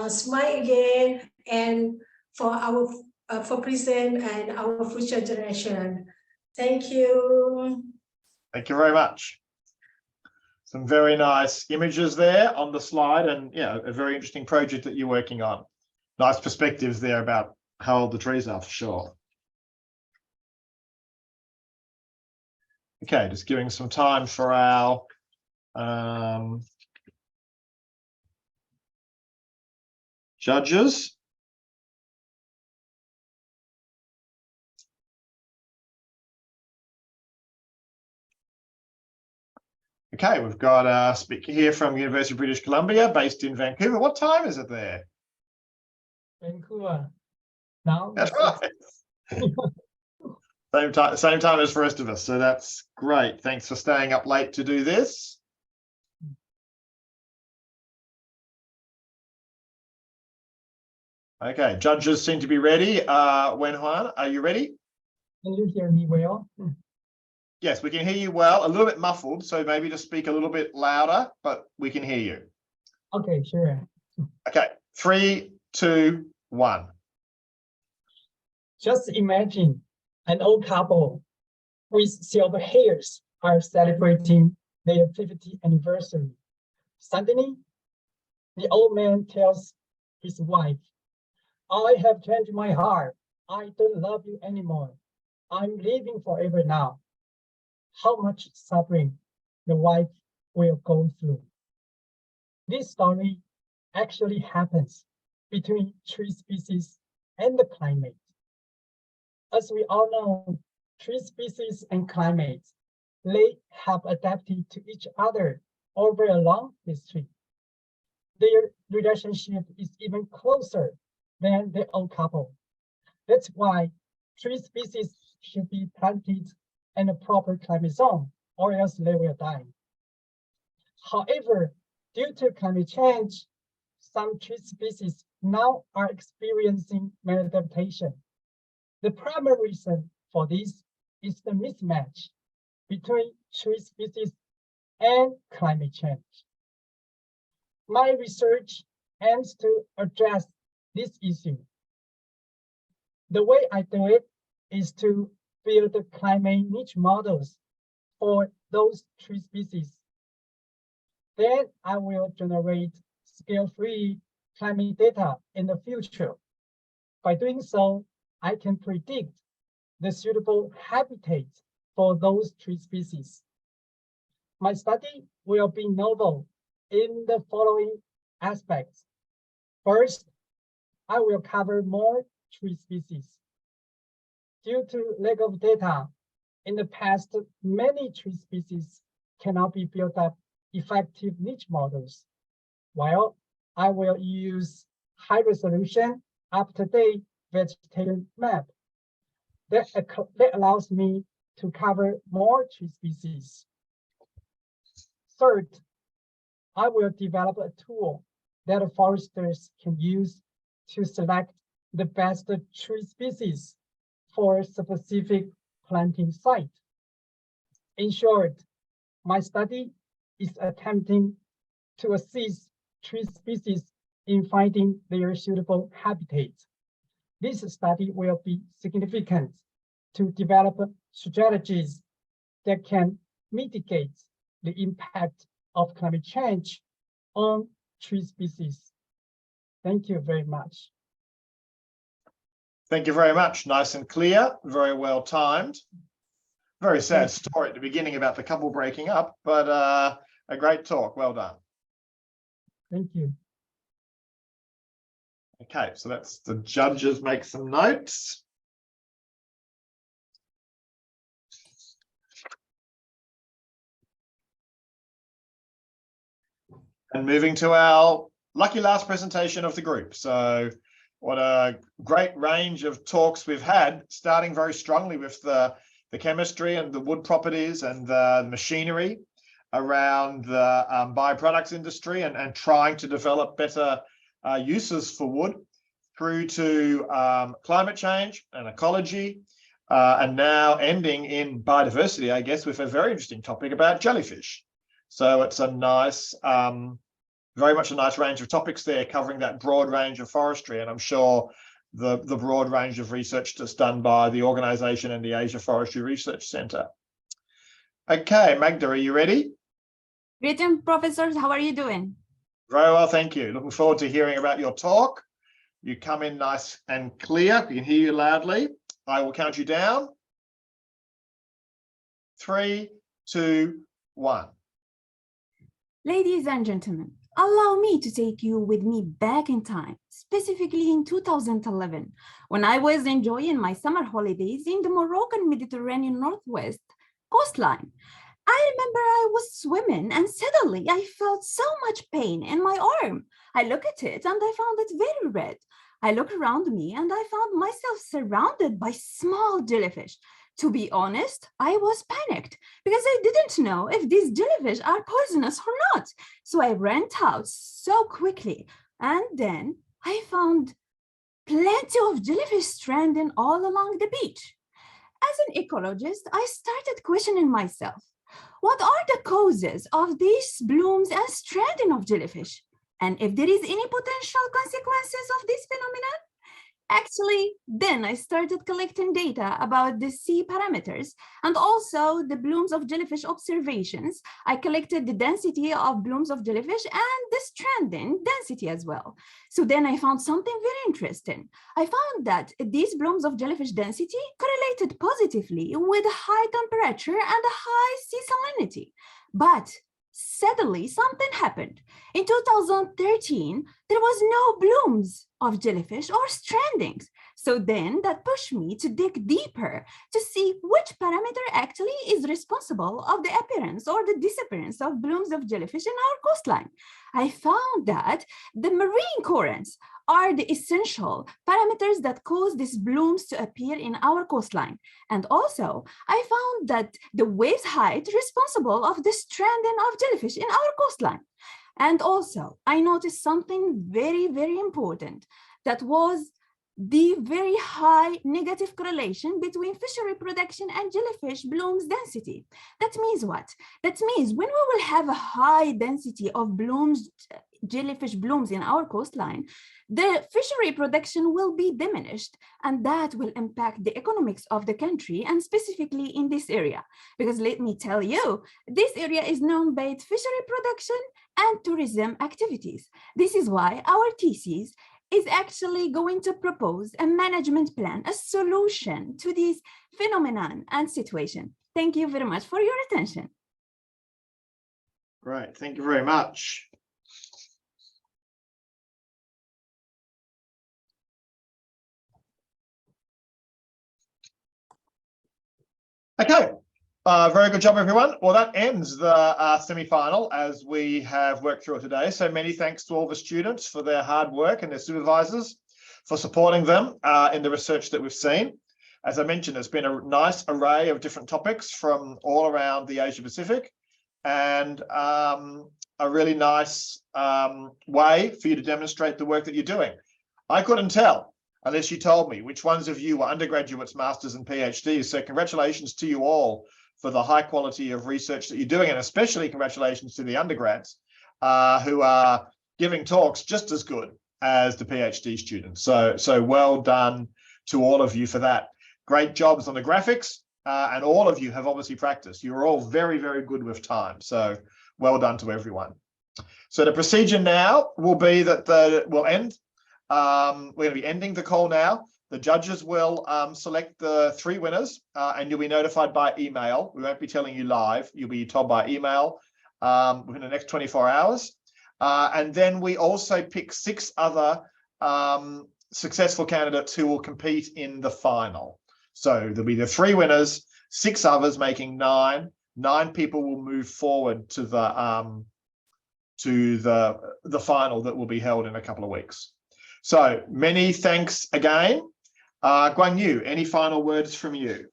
Speaker 18: smile again, and for our for present and our future generation. Thank you.
Speaker 1: Thank you very much. Some very nice images there on the slide, and yeah, a very interesting project that you're working on. Nice perspectives there about how old the trees are, for sure. Okay, just giving some time for our judges. Okay, we've got a speaker here from University of British Columbia, based in Vancouver. What time is it there?
Speaker 19: Vancouver. Now.
Speaker 1: That's right. Same time as the rest of us. So that's great. Thanks for staying up late to do this. Okay, judges seem to be ready. Wenhuan, are you ready?
Speaker 19: Can you hear me well?
Speaker 1: Yes, we can hear you well. A little bit muffled, so maybe just speak a little bit louder, but we can hear you.
Speaker 19: Okay, sure.
Speaker 1: Okay, 3, 2, 1.
Speaker 19: Just imagine an old couple with silver hairs are celebrating their 50th anniversary. Suddenly, the old man tells his wife, "I have changed my heart. I don't love you anymore. I'm living forever now." How much suffering the wife will go through. This story actually happens between tree species and the climate. As we all know, tree species and climates, they have adapted to each other over a long history. Their relationship is even closer than the old couple. That's why tree species should be planted in a proper climate zone, or else they will die. However, due to climate change, some tree species now are experiencing maladaptation. The primary reason for this is the mismatch between tree species and climate change. My research aims to address this issue. The way I do it is to build climate niche models for those tree species. Then I will generate scale-free climate data in the future. By doing so, I can predict the suitable habitat for those tree species. My study will be novel in the following aspects. First, I will cover more tree species. Due to lack of data, in the past, many tree species cannot be built up effective niche models. While I will use high-resolution, up-to-date vegetation map that allows me to cover more tree species. Third, I will develop a tool that foresters can use to select the best tree species for a specific planting site. In short, my study is attempting to assist tree species in finding their suitable habitat. This study will be significant to develop strategies that can mitigate the impact of climate change on tree species. Thank you very much.
Speaker 1: Thank you very much. Nice and clear, very well timed. Very sad story at the beginning about the couple breaking up, but a great talk. Well done.
Speaker 19: Thank you.
Speaker 1: Okay, so that's the judges make some notes. And moving to our lucky last presentation of the group. So what a great range of talks we've had, starting very strongly with the chemistry and the wood properties and the machinery around the bioproducts industry and trying to develop better uses for wood, through to climate change and ecology, and now ending in biodiversity, I guess, with a very interesting topic about jellyfish. So it's a nice, very much a nice range of topics there, covering that broad range of forestry. And I'm sure the broad range of research that's done by the organization and the Asia Forestry Research Center. Okay, Magda, are you ready?
Speaker 20: Greetings, professors. How are you doing?
Speaker 1: Very well, thank you. Looking forward to hearing about your talk. You come in nice and clear. We can hear you loudly. I will count you down. 3, 2, 1.
Speaker 20: Ladies and gentlemen, allow me to take you with me back in time, specifically in 2011, when I was enjoying my summer holidays in the Moroccan Mediterranean Northwest coastline. I remember I was swimming and suddenly I felt so much pain in my arm. I looked at it and I found it very red. I looked around me and I found myself surrounded by small jellyfish. To be honest, I was panicked because I didn't know if these jellyfish are poisonous or not. So I ran out so quickly, and then I found plenty of jellyfish stranding all along the beach. As an ecologist, I started questioning myself. What are the causes of these blooms and stranding of jellyfish? And if there is any potential consequences of this phenomenon? Actually, then I started collecting data about the sea parameters and also the blooms of jellyfish observations. I collected the density of blooms of jellyfish and the stranding density as well. So then I found something very interesting. I found that these blooms of jellyfish density correlated positively with high temperature and a high sea salinity. But suddenly something happened. In 2013, there was no blooms of jellyfish or strandings. So then that pushed me to dig deeper to see which parameter actually is responsible of the appearance or the disappearance of blooms of jellyfish in our coastline. I found that the marine currents are the essential parameters that cause these blooms to appear in our coastline. And also, I found that the waves height responsible of the stranding of jellyfish in our coastline. And also, I noticed something very, very important, that was the very high negative correlation between fishery production and jellyfish blooms density. That means what? That means when we will have a high density of blooms, jellyfish blooms in our coastline, the fishery production will be diminished, and that will impact the economics of the country, and specifically in this area. Because let me tell you, this area is known by its fishery production and tourism activities. This is why our thesis is actually going to propose a management plan, a solution to this phenomenon and situation. Thank you very much for your attention.
Speaker 1: Great, thank you very much. Okay, very good job, everyone. Well, that ends the semi-final as we have worked through it today. So many thanks to all the students for their hard work and their supervisors for supporting them in the research that we've seen. As I mentioned, there's been a nice array of different topics from all around the Asia Pacific, and a really nice way for you to demonstrate the work that you're doing. I couldn't tell unless you told me which ones of you were undergraduates, masters, and PhDs. So congratulations to you all for the high quality of research that you're doing, and especially congratulations to the undergrads who are giving talks just as good as the PhD students. So well done to all of you for that. Great jobs on the graphics, and all of you have obviously practiced. You're all very, very good with time. So well done to everyone. So the procedure now will be that we'll end. We're going to be ending the call now. The judges will select the 3 winners, and you'll be notified by email. We won't be telling you live. You'll be told by email within the next 24 hours. And then we also pick 6 other successful candidates who will compete in the final. So there'll be the 3 winners, 6 others, making 9. 9 people will move forward to the final that will be held in a couple of weeks. So many thanks again. Guan Yu, any final words from you?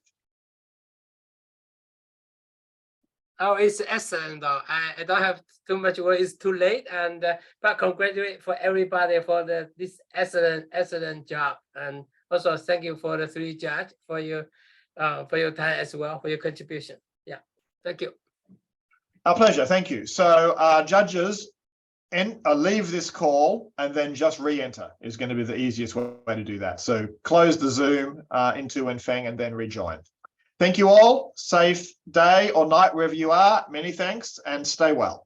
Speaker 2: Oh, it's excellent. I don't have too much work. It's too late, and but congratulate for everybody for this excellent job, and also thank you for the 3 judges for your time as well, for your contribution. Yeah, thank you.
Speaker 1: Our pleasure. Thank you. So judges, leave this call and then just re-enter is going to be the easiest way to do that. So close the Zoom into Wenfeng and then rejoin. Thank you all. Safe day or night wherever you are. Many thanks and stay well.